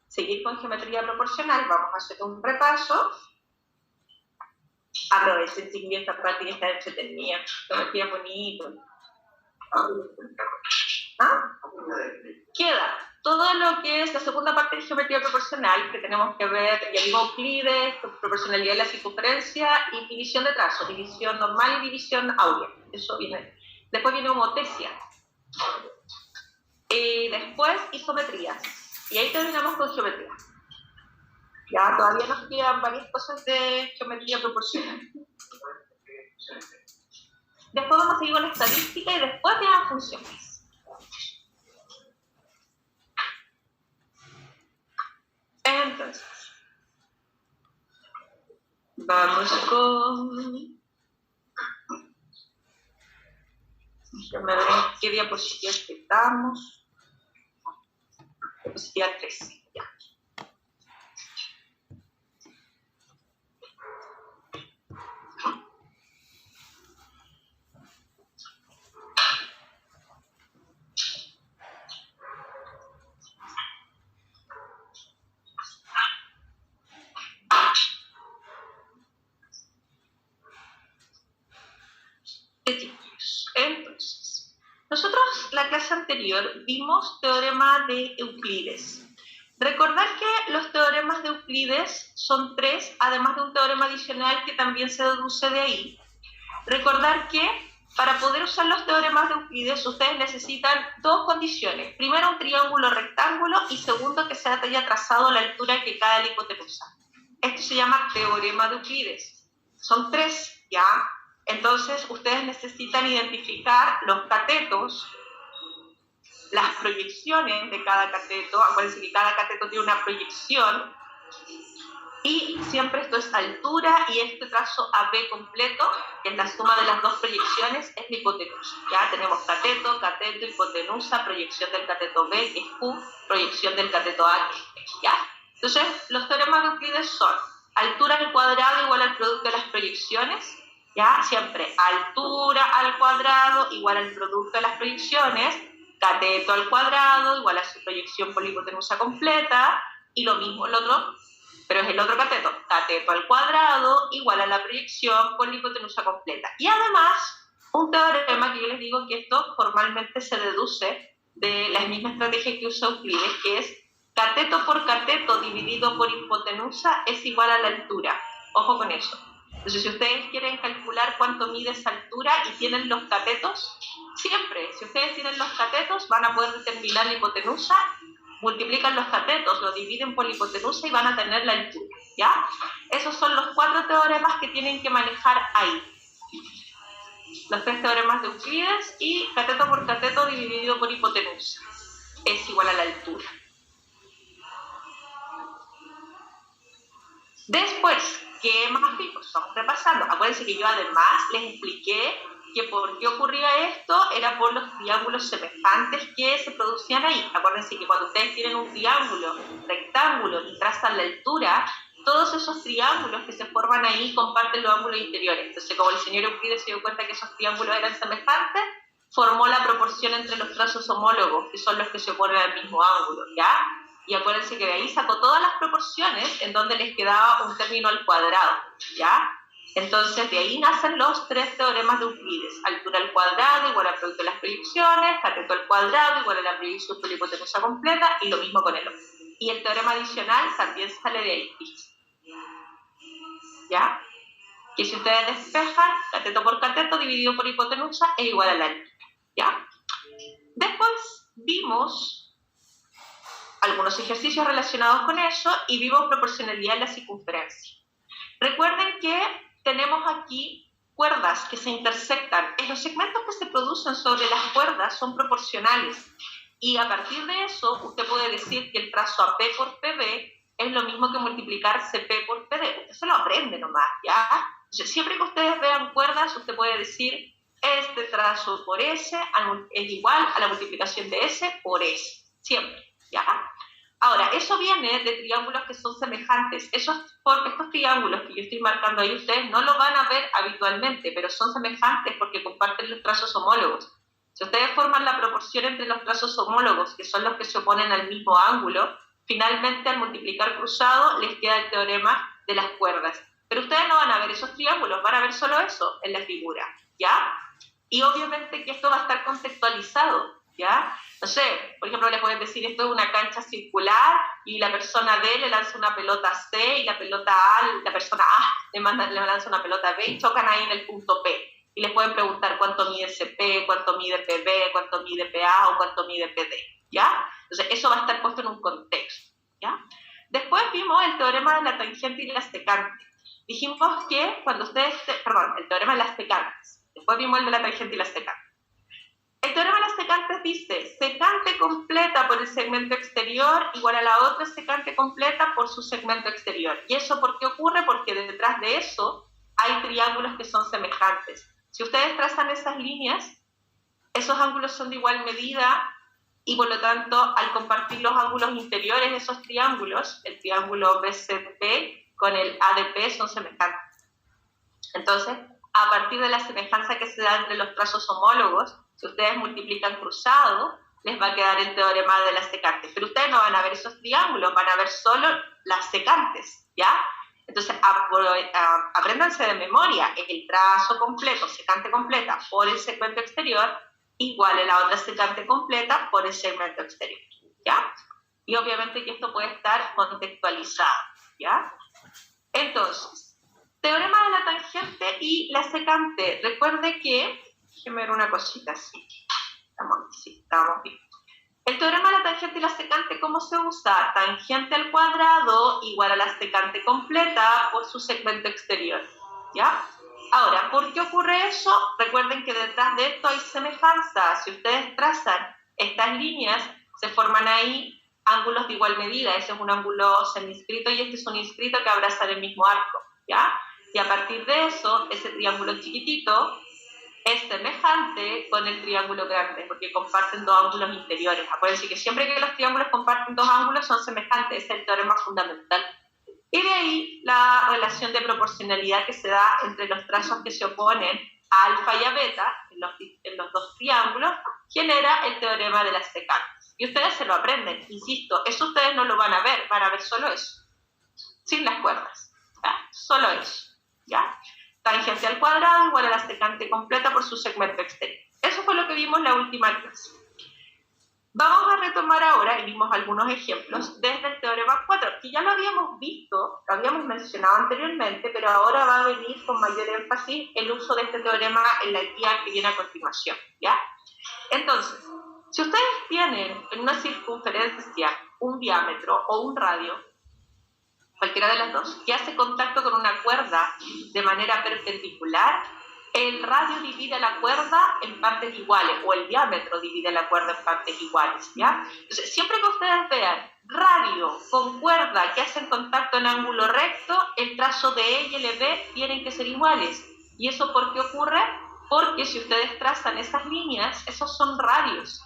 seguir con geometría proporcional, vamos a hacer un repaso. Aprovechen, chiquillos, esta práctica está entretenida, geometría bonito. Queda todo lo que es la segunda parte de geometría proporcional, que tenemos que ver el Euclides, proporcionalidad de la circunferencia y división de trazo, división normal y división áurea. Eso viene. Después viene homotesia. Y después isometrías. Y ahí terminamos con geometría. Ya todavía nos quedan varias cosas de geometría proporcional. Después vamos a seguir con la estadística y después de las funciones. Entonces, vamos con... Déjame ver qué diapositiva estamos. Diapositiva 13, ya. Entonces, nosotros la clase anterior vimos teorema de Euclides. Recordad que los teoremas de Euclides son 3, además de un teorema adicional que también se deduce de ahí. Recordar que para poder usar los teoremas de Euclides ustedes necesitan 2 condiciones. Primero, un triángulo rectángulo y segundo, que se haya trazado la altura que cada la hipotenusa. Esto se llama teorema de Euclides. son 3, ¿ya? Entonces, ustedes necesitan identificar los catetos, las proyecciones de cada cateto. Acuérdense que cada cateto tiene una proyección, y siempre esto es altura, y este trazo AB completo, que es la suma de las dos proyecciones, es la hipotenusa. Ya tenemos cateto, cateto, hipotenusa, proyección del cateto B, que es Q, proyección del cateto A, que es P, ¿ya? Entonces, los teoremas de Euclides son altura al cuadrado igual al producto de las proyecciones, ¿ya? Siempre altura al cuadrado igual al producto de las proyecciones, cateto al cuadrado igual a su proyección por la hipotenusa completa, y lo mismo el otro, pero es el otro cateto, cateto al cuadrado igual a la proyección por la hipotenusa completa. Y además, un teorema que yo les digo que esto formalmente se deduce de la misma estrategia que usa Euclides, que es cateto por cateto dividido por hipotenusa es igual a la altura. Ojo con eso. Entonces, si ustedes quieren calcular cuánto mide esa altura y tienen los catetos, siempre, si ustedes tienen los catetos, van a poder determinar la hipotenusa, multiplican los catetos, lo dividen por la hipotenusa y van a tener la altura, ¿ya? Esos son los 4 teoremas que tienen que manejar ahí. Los 3 teoremas de Euclides y cateto por cateto dividido por hipotenusa es igual a la altura. Después, ¿qué más vimos? Estamos repasando. Acuérdense que yo además les expliqué que por qué ocurría esto era por los triángulos semejantes que se producían ahí. Acuérdense que cuando ustedes tienen un triángulo rectángulo y trazan la altura, todos esos triángulos que se forman ahí comparten los ángulos interiores. Entonces, como el señor Euclides se dio cuenta que esos triángulos eran semejantes, formó la proporción entre los trazos homólogos, que son los que se oponen al mismo ángulo, ¿ya? Y acuérdense que de ahí sacó todas las proporciones en donde les quedaba un término al cuadrado, ¿ya? Entonces, de ahí nacen los 3 teoremas de Euclides. Altura al cuadrado igual al producto de las proyecciones, cateto al cuadrado igual a la proyección por la hipotenusa completa, y lo mismo con el otro. Y el teorema adicional también sale de ahí, ¿ya? Que si ustedes despejan, cateto por cateto dividido por hipotenusa es igual a la altura, ¿ya? Después vimos algunos ejercicios relacionados con eso y vimos proporcionalidad en la circunferencia. Recuerden que tenemos aquí cuerdas que se intersectan. Los segmentos que se producen sobre las cuerdas son proporcionales, y a partir de eso usted puede decir que el trazo AP por PB es lo mismo que multiplicar CP por PD. Usted se lo aprende nomás, ¿ya? Entonces, siempre que ustedes vean cuerdas, usted puede decir este trazo por S es igual a la multiplicación de S por S, siempre, ¿ya? Ahora, eso viene de triángulos que son semejantes. Estos triángulos que yo estoy marcando ahí, ustedes no lo van a ver habitualmente, pero son semejantes porque comparten los trazos homólogos. Si ustedes forman la proporción entre los trazos homólogos, que son los que se oponen al mismo ángulo, finalmente al multiplicar cruzado les queda el teorema de las cuerdas. Pero ustedes no van a ver esos triángulos, van a ver solo eso en la figura, ¿ya? Y obviamente que esto va a estar contextualizado, ¿ya? No sé, por ejemplo, les pueden decir esto es una cancha circular y la persona D le lanza una pelota C y la persona A le lanza una pelota B y chocan ahí en el punto P. Y les pueden preguntar cuánto mide CP, cuánto mide PB, cuánto mide PA o cuánto mide PD, ¿ya? Entonces, eso va a estar puesto en un contexto, ¿ya? Después vimos el teorema de la tangente y la secante. Dijimos que cuando ustedes... el teorema de las secantes. Después vimos el de la tangente y la secante. El teorema de las secantes dice secante completa por el segmento exterior igual a la otra secante completa por su segmento exterior. ¿Y eso por qué ocurre? Porque detrás de eso hay triángulos que son semejantes. Si ustedes trazan esas líneas, esos ángulos son de igual medida y por lo tanto, al compartir los ángulos interiores de esos triángulos, el triángulo BCP con el ADP son semejantes. Entonces, a partir de la semejanza que se da entre los trazos homólogos, si ustedes multiplican cruzado, les va a quedar el teorema de las secantes. Pero ustedes no van a ver esos triángulos, van a ver solo las secantes, ¿ya? Entonces, apréndanse de memoria, el trazo completo, secante completa, por el segmento exterior, igual a la otra secante completa por el segmento exterior, ¿ya? Y obviamente que esto puede estar contextualizado, ¿ya? Entonces, teorema de la tangente y la secante. Recuerde que, déjeme ver una cosita así. Estamos bien. El teorema de la tangente y la secante, ¿cómo se usa? Tangente al cuadrado igual a la secante completa por su segmento exterior. ¿ya? Ahora, ¿por qué ocurre eso? Recuerden que detrás de esto hay semejanza. Si ustedes trazan estas líneas, se forman ahí ángulos de igual medida. Ese es un ángulo seminscrito y este es un inscrito que abrazan el mismo arco, ¿ya? Y a partir de eso, ese triángulo chiquitito es semejante con el triángulo grande, porque comparten dos ángulos interiores. Acuérdense que siempre que los triángulos comparten dos ángulos son semejantes, es el teorema fundamental. Y de ahí la relación de proporcionalidad que se da entre los trazos que se oponen a alfa y a beta, en los dos triángulos, genera el teorema de las secantes. Y ustedes se lo aprenden, insisto, eso ustedes no lo van a ver solo eso, sin las cuerdas, ¿ya? Solo eso, ¿ya? Tangente al cuadrado igual a la secante completa por su segmento exterior. Eso fue lo que vimos la última clase. Vamos a retomar ahora, y vimos algunos ejemplos, desde el teorema 4, que ya lo habíamos visto, lo habíamos mencionado anteriormente, pero ahora va a venir con mayor énfasis el uso de este teorema en la guía que viene a continuación, ¿ya? Entonces, si ustedes tienen en una circunferencia un diámetro o un radio, cualquiera de las dos, que hace contacto con una cuerda de manera perpendicular, el radio divide la cuerda en partes iguales, o el diámetro divide la cuerda en partes iguales, ¿ya? Entonces, siempre que ustedes vean radio con cuerda que hacen contacto en ángulo recto, el trazo de E y LB tienen que ser iguales. ¿Y eso por qué ocurre? Porque si ustedes trazan esas líneas, esos son radios.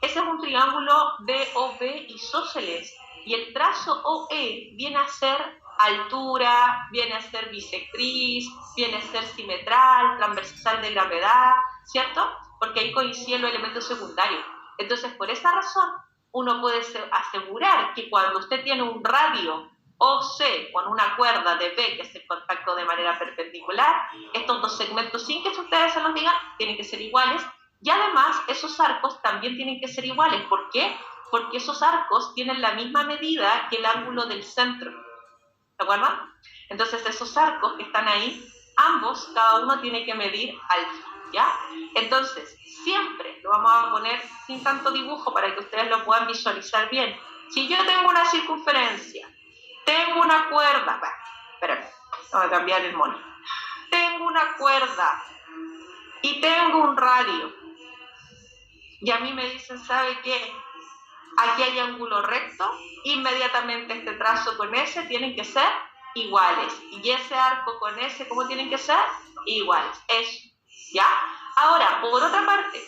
Ese es un triángulo BOB isósceles, y el trazo OE viene a ser altura, viene a ser bisectriz, viene a ser simetral, transversal de gravedad, ¿cierto? Porque ahí coinciden los elementos secundarios. Entonces, por esa razón, uno puede asegurar que cuando usted tiene un radio OC con una cuerda de B que es el contacto de manera perpendicular, estos dos segmentos, sin que ustedes se los digan, tienen que ser iguales, y además esos arcos también tienen que ser iguales. ¿Por qué? Porque esos arcos tienen la misma medida que el ángulo del centro. ¿De acuerdo? Entonces esos arcos que están ahí, ambos, cada uno tiene que medir alfa, ¿ya? Entonces, siempre lo vamos a poner sin tanto dibujo para que ustedes lo puedan visualizar bien. Si yo tengo una circunferencia, tengo una cuerda, espérame, vamos a cambiar el mono. Tengo una cuerda y tengo un radio, y a mí me dicen, ¿sabe qué? Aquí hay ángulo recto, inmediatamente este trazo con ese tienen que ser iguales. Y ese arco con ese, ¿cómo tienen que ser? Iguales. Eso, ¿ya? Ahora, por otra parte,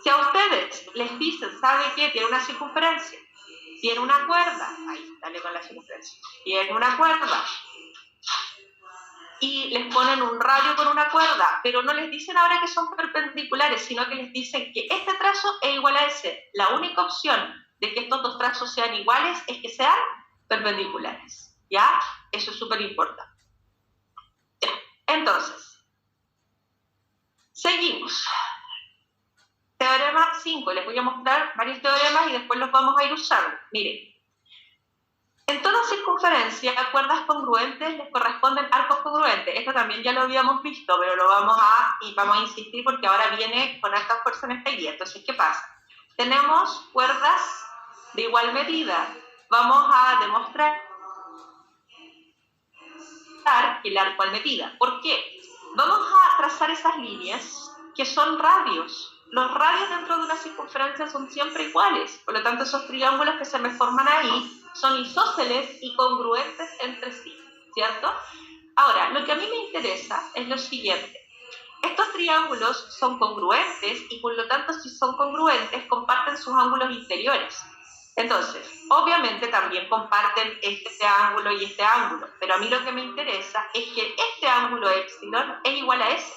si a ustedes les dicen, ¿sabe qué? Tiene una circunferencia, tiene una cuerda, ahí, dale con la circunferencia, tiene una cuerda, y les ponen un radio con una cuerda, pero no les dicen ahora que son perpendiculares, sino que les dicen que este trazo es igual a ese. La única opción de que estos dos trazos sean iguales es que sean perpendiculares, ¿ya? Eso es súper importante. Entonces, seguimos. Teorema 5, les voy a mostrar varios teoremas y después los vamos a ir usando. Miren. En toda circunferencia, cuerdas congruentes les corresponden arcos congruentes. Esto también ya lo habíamos visto, pero lo vamos a insistir porque ahora viene con alta fuerza en esta guía. Entonces, ¿qué pasa? Tenemos cuerdas de igual medida. Vamos a demostrar el arco al medida. ¿Por qué? Vamos a trazar esas líneas que son radios. Los radios dentro de una circunferencia son siempre iguales. Por lo tanto, esos triángulos que se me forman ahí son isósceles y congruentes entre sí, ¿cierto? Ahora, lo que a mí me interesa es lo siguiente. Estos triángulos son congruentes y por lo tanto, si son congruentes, comparten sus ángulos interiores. Entonces, obviamente también comparten este ángulo y este ángulo, pero a mí lo que me interesa es que este ángulo épsilon es igual a ese.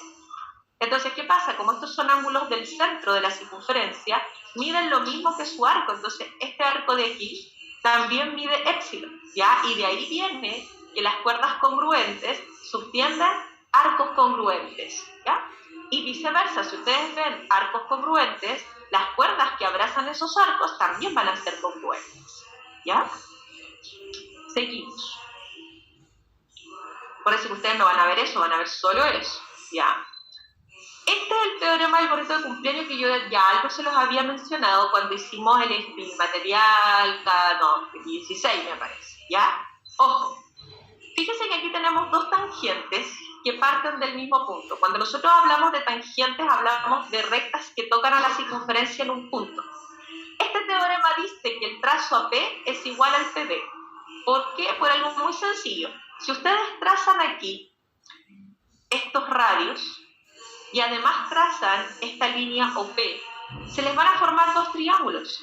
Entonces, ¿qué pasa? Como estos son ángulos del centro de la circunferencia, miden lo mismo que su arco. Entonces, este arco de aquí también mide épsilon, ¿ya? Y de ahí viene que las cuerdas congruentes subtienden arcos congruentes, ¿ya? Y viceversa, si ustedes ven arcos congruentes, las cuerdas que abrazan esos arcos también van a ser congruentes, ¿ya? Seguimos. Por eso que ustedes no van a ver eso, van a ver solo eso, ¿ya? Este es el teorema del gorrito de cumpleaños que yo ya algo se los había mencionado cuando hicimos el material 16, me parece, ¿ya? Ojo, fíjense que aquí tenemos dos tangentes que parten del mismo punto. Cuando nosotros hablamos de tangentes, hablamos de rectas que tocan a la circunferencia en un punto. Este teorema dice que el trazo AP es igual al PB. ¿Por qué? Por algo muy sencillo. Si ustedes trazan aquí estos radios y además trazan esta línea OP, se les van a formar dos triángulos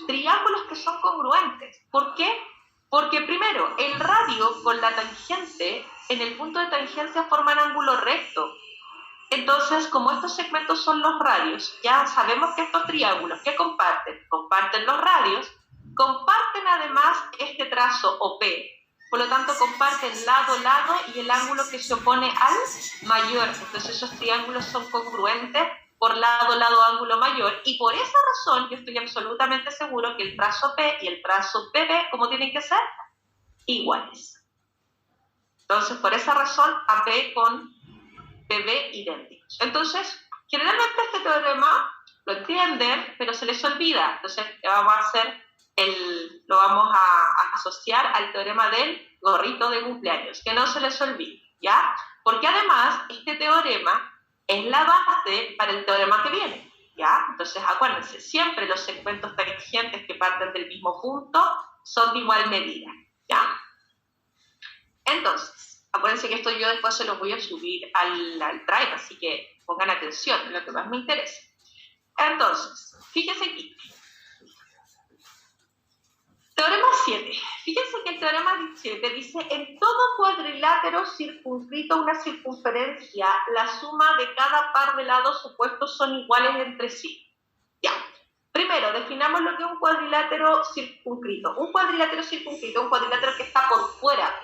que son congruentes. ¿Por qué? Porque primero, el radio con la tangente en el punto de tangencia forman ángulo recto. Entonces, como estos segmentos son los radios, ya sabemos que estos triángulos que comparten los radios, comparten además este trazo OP. Por lo tanto, comparten lado, y el ángulo que se opone al mayor. Entonces, esos triángulos son congruentes por lado, ángulo mayor. Y por esa razón, yo estoy absolutamente seguro que el trazo P y el trazo PB, ¿cómo tienen que ser? Iguales. Entonces, por esa razón, AP con PB idénticos. Entonces, generalmente este teorema lo entienden, pero se les olvida. Entonces, vamos a hacer lo vamos a asociar al teorema del gorrito de cumpleaños, que no se les olvide, ¿ya? Porque además, este teorema es la base para el teorema que viene, ¿ya? Entonces, acuérdense, siempre los segmentos tangentes que parten del mismo punto son de igual medida, ¿ya? Entonces, acuérdense que esto yo después se lo voy a subir al Drive, así que pongan atención en lo que más me interesa. Entonces, fíjense aquí. Teorema 7. Fíjense que el teorema 7 dice, en todo cuadrilátero circunscrito a una circunferencia, la suma de cada par de lados opuestos son iguales entre sí. Ya. Primero, definamos lo que es un cuadrilátero circunscrito. Un cuadrilátero circunscrito es un cuadrilátero que está por fuera,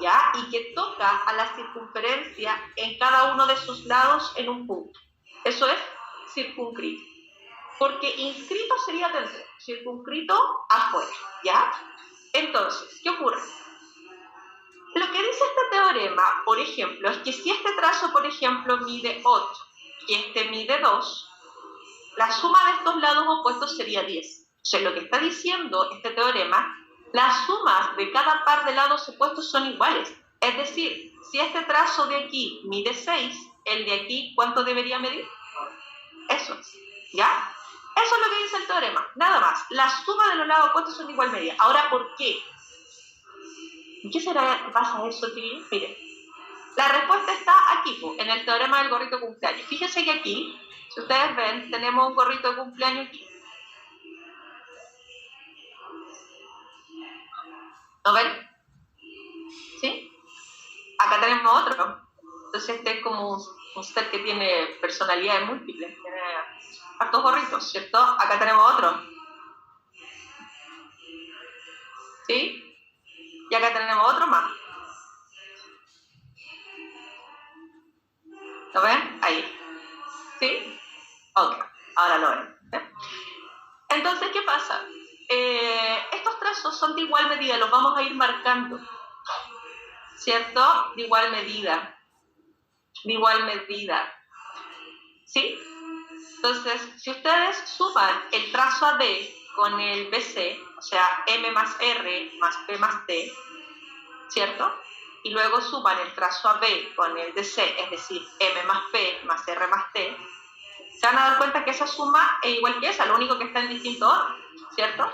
¿ya? Y que toca a la circunferencia en cada uno de sus lados en un punto. Eso es circunscrito. Porque inscrito sería dentro, circunscrito afuera, ¿ya? Entonces, ¿qué ocurre? Lo que dice este teorema, por ejemplo, es que si este trazo, por ejemplo, mide 8 y este mide 2, la suma de estos lados opuestos sería 10. O sea, lo que está diciendo este teorema, las sumas de cada par de lados opuestos son iguales. Es decir, si este trazo de aquí mide 6, el de aquí, ¿cuánto debería medir? Eso es, ¿ya? Eso es lo que dice el teorema, nada más. La suma de los lados opuestos son de igual medida. Ahora, ¿por qué? ¿Qué será que pasa eso, chiquillos? Miren, la respuesta está aquí, en el teorema del gorrito de cumpleaños. Fíjense que aquí, si ustedes ven, tenemos un gorrito de cumpleaños aquí. ¿No ven? ¿Sí? Acá tenemos otro. Entonces este es como un ser que tiene personalidades múltiples, tiene hartos gorritos, ¿cierto? Acá tenemos otro. ¿Sí? Y acá tenemos otro más. ¿Lo ven? Ahí. ¿Sí? Ok, ahora lo ven. ¿Eh? Entonces, ¿qué pasa? Estos trazos son de igual medida, los vamos a ir marcando, ¿cierto? De igual medida. De igual medida. ¿Sí? Entonces, si ustedes suman el trazo AB con el BC, o sea, M más R más P más T, ¿cierto? Y luego suman el trazo AB con el DC, es decir, M más P más R más T, se van a dar cuenta que esa suma es igual que esa, lo único que está en distinto orden, ¿cierto?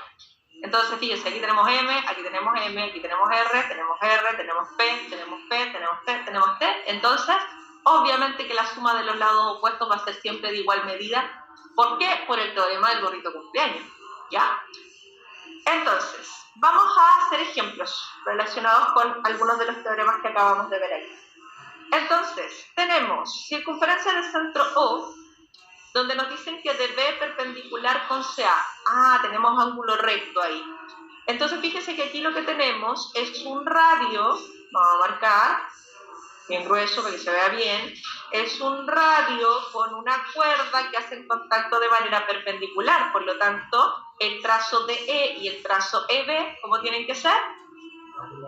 Entonces, fíjense, aquí tenemos M, aquí tenemos M, aquí tenemos R, tenemos P, tenemos P, tenemos T, tenemos T. Entonces, obviamente que la suma de los lados opuestos va a ser siempre de igual medida. ¿Por qué? Por el teorema del gorrito cumpleaños, ¿ya? Entonces, vamos a hacer ejemplos relacionados con algunos de los teoremas que acabamos de ver aquí. Entonces, tenemos circunferencia del centro O, donde nos dicen que de B perpendicular con CA. Ah, tenemos ángulo recto ahí. Entonces, fíjense que aquí lo que tenemos es un radio, vamos a marcar, bien grueso para que se vea bien, es un radio con una cuerda que hace contacto de manera perpendicular, por lo tanto, el trazo de E y el trazo EB, ¿cómo tienen que ser?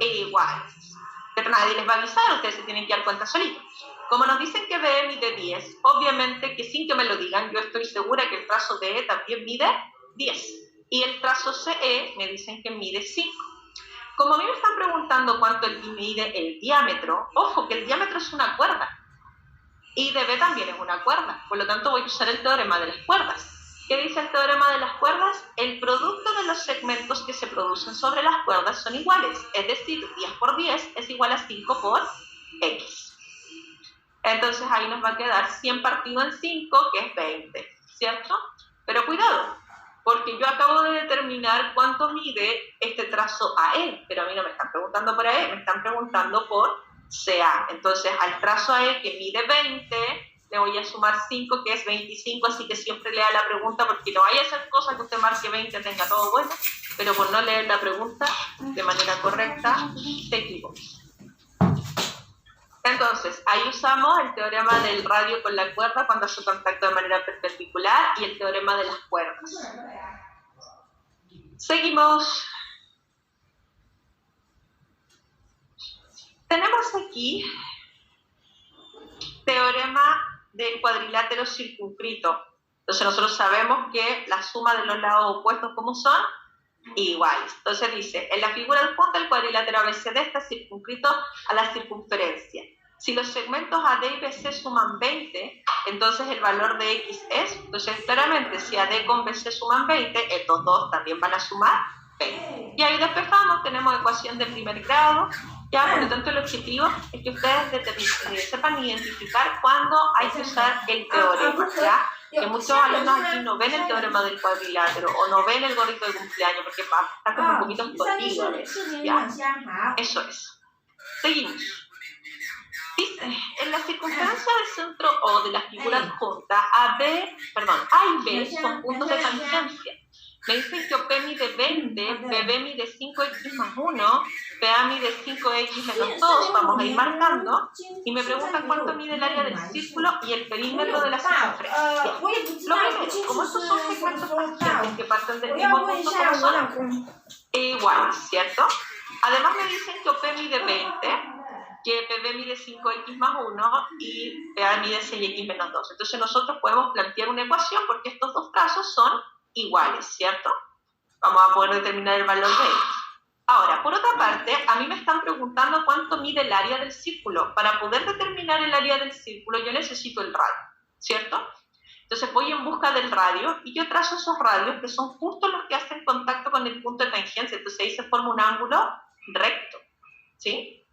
Iguales. Pero nadie les va a avisar, ustedes se tienen que dar cuenta solitos. Como nos dicen que BE mide 10, obviamente que sin que me lo digan, yo estoy segura que el trazo de E también mide 10. Y el trazo CE me dicen que mide 5. Como a mí me están preguntando cuánto mide el diámetro, ojo que el diámetro es una cuerda. Y DB también es una cuerda, por lo tanto voy a usar el teorema de las cuerdas. ¿Qué dice el teorema de las cuerdas? El producto de los segmentos que se producen sobre las cuerdas son iguales, es decir, 10 por 10 es igual a 5 por X. Entonces ahí nos va a quedar 100 partido en 5, que es 20, ¿cierto? Pero cuidado, porque yo acabo de determinar cuánto mide este trazo AE, pero a mí no me están preguntando por AE, me están preguntando por CA. Entonces al trazo AE que mide 20, le voy a sumar 5, que es 25, así que siempre lea la pregunta, porque no vaya a ser cosa que usted marque 20, tenga todo bueno, pero por no leer la pregunta de manera correcta, se equivoca. Entonces, ahí usamos el teorema del radio con la cuerda cuando hace contacto de manera perpendicular y el teorema de las cuerdas. Seguimos. Tenemos aquí teorema del cuadrilátero circunscrito. Entonces nosotros sabemos que la suma de los lados opuestos, ¿cómo son? Iguales. Entonces dice, en la figura adjunta el cuadrilátero ABCD está circunscrito a la circunferencia. Si los segmentos AD y BC suman 20, entonces el valor de X es, entonces claramente si AD con BC suman 20, estos dos también van a sumar 20. Y ahí despejamos, tenemos ecuación de primer grado. Ya, por lo tanto, el objetivo es que ustedes sepan identificar cuándo hay que usar el teorema, ¿ya? Que muchos alumnos aquí no ven el teorema del cuadrilátero o no ven el gorrito de cumpleaños porque está como un poquito escondido, ¿ya? Eso es. Seguimos. Dice, en la circunferencia del centro O de la figura adjunta, A y B son puntos de tangencia. Me dicen que OP mide 20, BB mide 5X más 1, PA mide 5X menos 2, vamos a ir marcando, y me preguntan cuánto mide el área del círculo y el perímetro de la circunferencia. Lo primero, como estos son segmentos tangentes que parten del mismo punto, como son iguales, ¿cierto? Además me dicen que OP mide 20, que PB mide 5X más 1 y PA mide 6X menos 2. Entonces nosotros podemos plantear una ecuación porque estos dos trazos son iguales, ¿cierto? Vamos a poder determinar el valor de ellos. Ahora, por otra parte, a mí me están preguntando cuánto mide el área del círculo. Para poder determinar el área del círculo yo necesito el radio, ¿cierto? Entonces voy en busca del radio y yo trazo esos radios que son justo los que hacen contacto con el punto de tangencia. Entonces ahí se forma un ángulo recto, ¿sí?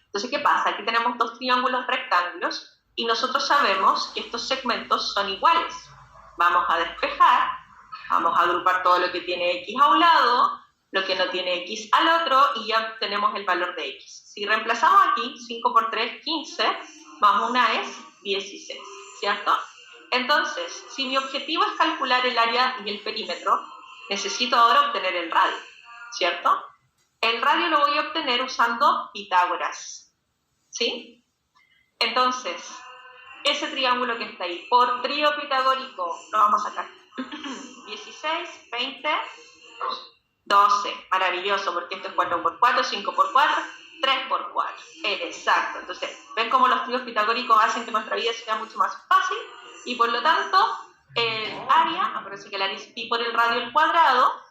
Entonces, ¿qué pasa? Aquí tenemos dos triángulos rectángulos y nosotros sabemos que estos segmentos son iguales. Vamos a despejar, vamos a agrupar todo lo que tiene X a un lado, lo que no tiene X al otro y ya tenemos el valor de X. Si reemplazamos aquí, 5 por 3, 15, más 1 es 16, ¿cierto? Entonces, si mi objetivo es calcular el área y el perímetro, necesito ahora obtener el radio, ¿cierto? El radio lo voy a obtener usando Pitágoras, ¿sí? Entonces, ese triángulo que está ahí, por trío pitagórico, lo vamos a sacar. 16, 20, 12. Maravilloso, porque esto es 4 por 4, 5 por 4, 3 por 4. Exacto. Entonces, ven cómo los tríos pitagóricos hacen que nuestra vida sea mucho más fácil y por lo tanto, el área, acuérdense que el área es pi por el radio al cuadrado,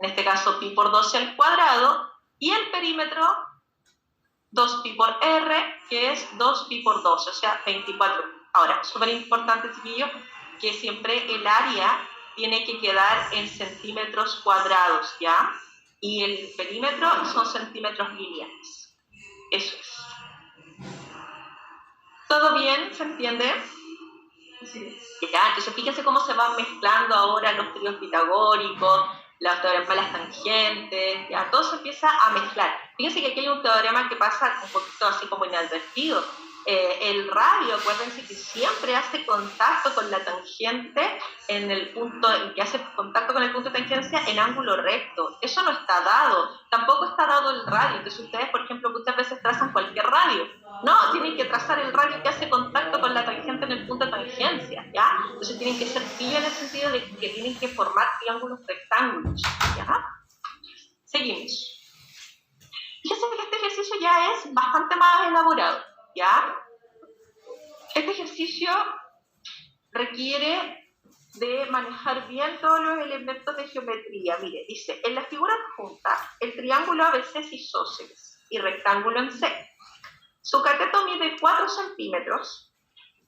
en este caso pi por 12 al cuadrado, y el perímetro 2pi por r, que es 2pi por 12, o sea, 24. Ahora, súper importante, chiquillos, que siempre el área tiene que quedar en centímetros cuadrados, ¿ya? Y el perímetro son centímetros lineales. Eso es. ¿Todo bien? ¿Se entiende? Sí. Ya, entonces fíjense cómo se van mezclando ahora los tríos pitagóricos, los teoremas, las tangentes, ya, todo se empieza a mezclar. Fíjense que aquí hay un teorema que pasa un poquito así como inadvertido. El radio, acuérdense que siempre hace contacto con la tangente en el punto, que hace contacto con el punto de tangencia en ángulo recto. Eso no está dado, tampoco está dado el radio. Entonces ustedes, por ejemplo, muchas veces trazan cualquier radio. No, tienen que trazar el radio que hace contacto con la tangente en el punto de tangencia, ¿ya? Entonces tienen que ser pillos en el sentido de que tienen que formar triángulos rectángulos, ¿ya? Seguimos. Fíjense que este ejercicio ya es bastante más elaborado, ¿ya? Este ejercicio requiere de manejar bien todos los elementos de geometría. Mire, dice, en la figura adjunta, el triángulo ABC es isósceles y rectángulo en C. su cateto mide 4 centímetros.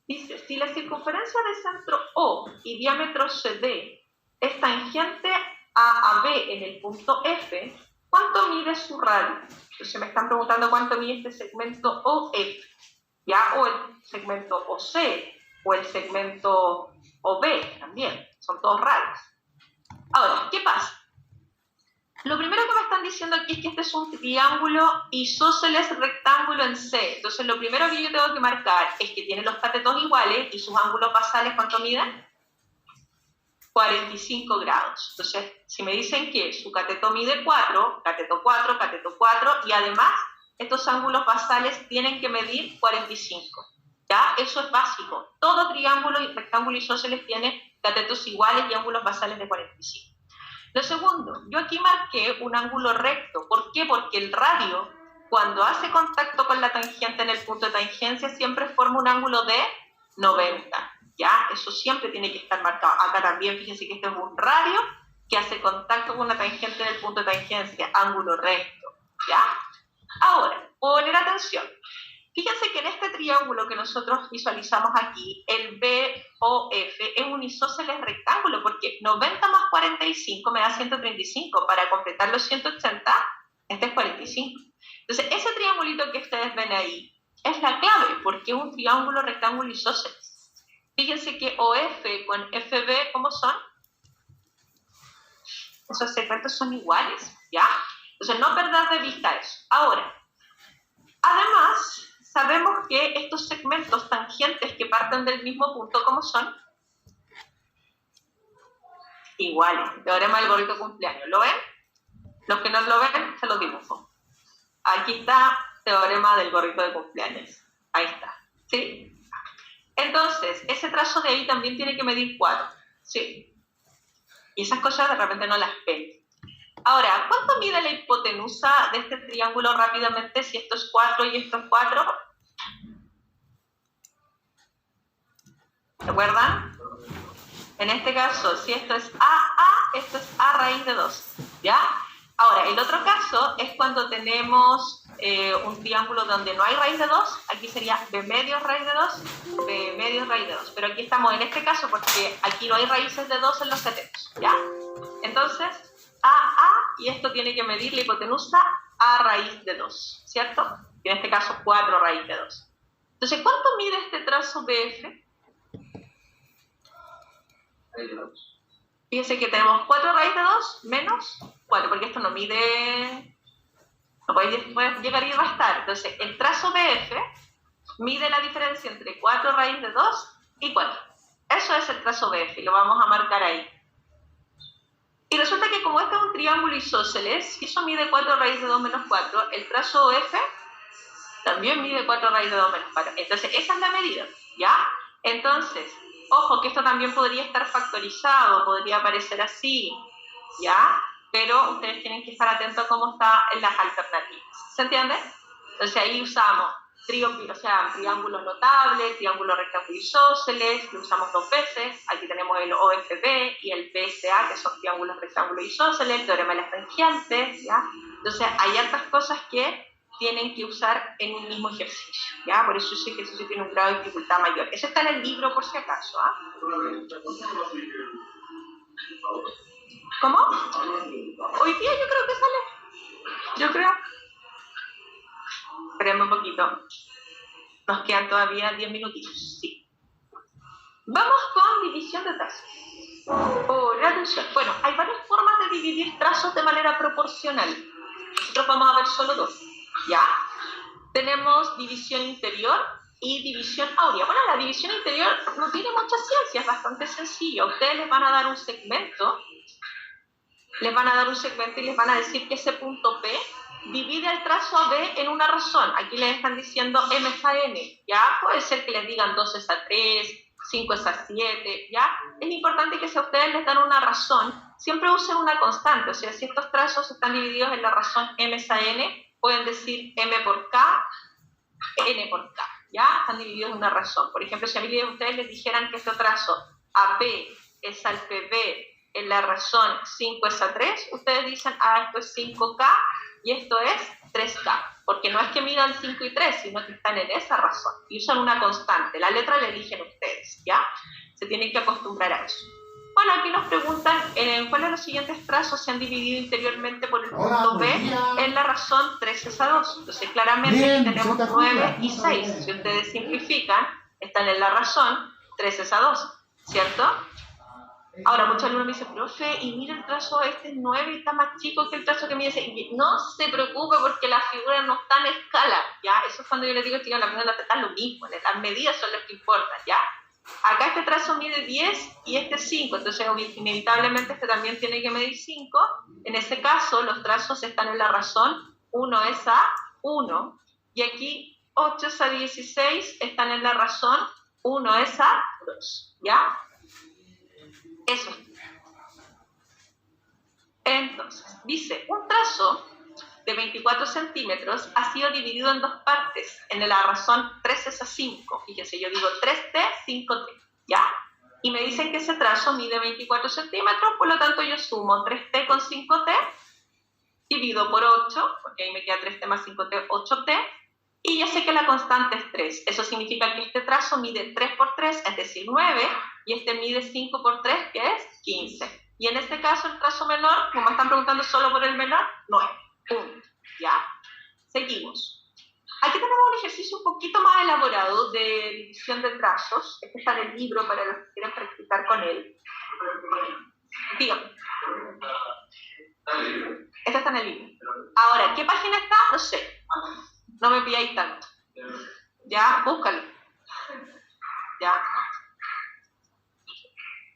Dice, si la circunferencia de centro O y diámetro CD es tangente a B en el punto F, ¿cuánto mide su radio? Entonces me están preguntando cuánto mide este segmento OF, ¿ya? O el segmento OC, o el segmento OB también, son todos radios. Ahora, ¿qué pasa? Lo primero que me están diciendo aquí es que este es un triángulo isósceles rectángulo en C. Entonces, lo primero que yo tengo que marcar es que tiene los catetos iguales y sus ángulos basales, ¿cuánto miden? 45 grados. Entonces, si me dicen que su cateto mide 4, cateto 4, cateto 4, y además estos ángulos basales tienen que medir 45. ¿Ya? Eso es básico. Todo triángulo y rectángulo isósceles tiene catetos iguales y ángulos basales de 45. Lo segundo, yo aquí marqué un ángulo recto. ¿Por qué? Porque el radio, cuando hace contacto con la tangente en el punto de tangencia, siempre forma un ángulo de 90. ¿Ya? Eso siempre tiene que estar marcado. Acá también, fíjense que este es un radio que hace contacto con una tangente en el punto de tangencia, ángulo recto. ¿Ya? Ahora, poner atención. Fíjense que en este triángulo que nosotros visualizamos aquí, el BOF es un isósceles rectángulo, porque 90 más 45 me da 135. Para completar los 180, este es 45. Entonces, ese triangulito que ustedes ven ahí es la clave, porque es un triángulo rectángulo isósceles. Fíjense que OF con FB, ¿cómo son? Esos segmentos son iguales, ¿ya? Entonces, no perder de vista eso. Ahora, además, sabemos que estos segmentos tangentes que parten del mismo punto, ¿cómo son? Iguales. Teorema del gorrito de cumpleaños. ¿Lo ven? Los que no lo ven, se los dibujo. Aquí está teorema del gorrito de cumpleaños. Ahí está. ¿Sí? Entonces, ese trazo de ahí también tiene que medir 4. ¿Sí? Y esas cosas de repente no las ven. Ahora, ¿cuánto mide la hipotenusa de este triángulo rápidamente si esto es 4 y esto es 4? ¿Se acuerdan? En este caso, si esto es A, esto es A raíz de 2. ¿Ya? Ahora, el otro caso es cuando tenemos un triángulo donde no hay raíz de 2. Aquí sería B medios raíz de 2, B medios raíz de 2. Pero aquí estamos en este caso porque aquí no hay raíces de 2 en los catetos. ¿Ya? Entonces, A, y esto tiene que medir la hipotenusa A raíz de 2, ¿cierto? Y en este caso 4 raíz de 2. Entonces, ¿cuánto mide este trazo BF? Fíjense que tenemos 4 raíz de 2 menos 4, porque esto no mide, no puede llegar y restar. Entonces, el trazo BF mide la diferencia entre 4 raíz de 2 y 4. Eso es el trazo BF, y lo vamos a marcar ahí. Y resulta que como este es un triángulo isósceles, eso mide 4 raíz de 2 menos 4, el trazo OF también mide 4 raíz de 2 menos 4. Entonces, esa es la medida, ¿ya? Entonces, ojo que esto también podría estar factorizado, podría aparecer así, ¿ya? Pero ustedes tienen que estar atentos a cómo está en las alternativas. ¿Se entiende? Entonces, ahí usamos triángulos notables, triángulos rectángulos isósceles, que usamos 2 veces. Aquí tenemos el OFB y el PSA, que son triángulos rectángulos isósceles, el teorema de las tangentes, ¿ya? Entonces, hay hartas cosas que tienen que usar en un mismo ejercicio, ¿ya? Por eso sí que eso sí tiene un grado de dificultad mayor. Eso está en el libro, por si acaso, ¿ah? ¿Cómo? Hoy día yo creo que sale. Yo creo. Esperemos un poquito. Nos quedan todavía 10 minutitos. Sí. Vamos con división de trazos. Atención. Bueno, hay varias formas de dividir trazos de manera proporcional. Nosotros vamos a ver solo 2. ¿Ya? Tenemos división interior y división áurea. Bueno, la división interior no tiene mucha ciencia, es bastante sencillo. Ustedes les van a dar un segmento, y les van a decir que ese punto P divide el trazo AB en una razón. Aquí les están diciendo M es a N, ¿ya? Puede ser que les digan 2 es a 3, 5 es a 7, ¿ya? Es importante que si a ustedes les dan una razón, siempre usen una constante. O sea, si estos trazos están divididos en la razón M es a N, pueden decir M por K, N por K, ¿ya? Están divididos en una razón. Por ejemplo, si a mí ustedes les dijeran que este trazo AP es al PB en la razón 5 es a 3, ustedes dicen, esto es 5K y esto es 3K, porque no es que midan 5 y 3, sino que están en esa razón, y usan una constante, la letra la eligen ustedes, ¿ya? Se tienen que acostumbrar a eso. Bueno, aquí nos preguntan cuál de los siguientes trazos se han dividido interiormente por el punto B en la razón 3 es a 2. Entonces, claramente Bien, aquí tenemos 9 y 6. Si ustedes simplifican, están en la razón 3 es a 2, ¿cierto? Ahora, muchos alumnos me dicen, profe, y mira el trazo este es 9 y está más chico que el trazo que mide 6. No se preocupe porque la figura no está en escala, ¿ya? Eso es cuando yo les digo, chicos, la figura está lo mismo, las medidas son las que importan, ¿ya? Acá este trazo mide 10 y este 5, entonces inevitablemente este también tiene que medir 5. En ese caso, los trazos están en la razón 1 es a 1, y aquí 8 es a 16 están en la razón 1 es a 2, ¿ya? Eso. Entonces, dice, un trazo de 24 centímetros ha sido dividido en dos partes, en la razón 3 es a 5. Fíjense, yo digo 3T, 5T, ¿ya? Y me dicen que ese trazo mide 24 centímetros, por lo tanto yo sumo 3T con 5T, divido por 8, porque ahí me queda 3T más 5T, 8T, y ya sé que la constante es 3. Eso significa que este trazo mide 3 por 3, es decir, 9, y este mide 5 por 3, que es 15. Y en este caso el trazo menor, como me están preguntando solo por el menor, 9. Punto. ¿Ya? Seguimos. Aquí tenemos un ejercicio un poquito más elaborado de división de trazos. Este está en el libro para los que quieran practicar con él. Dígame. Este está en el libro. Ahora, ¿qué página está? No sé. No me pilláis tanto. Ya, búscalo. Ya.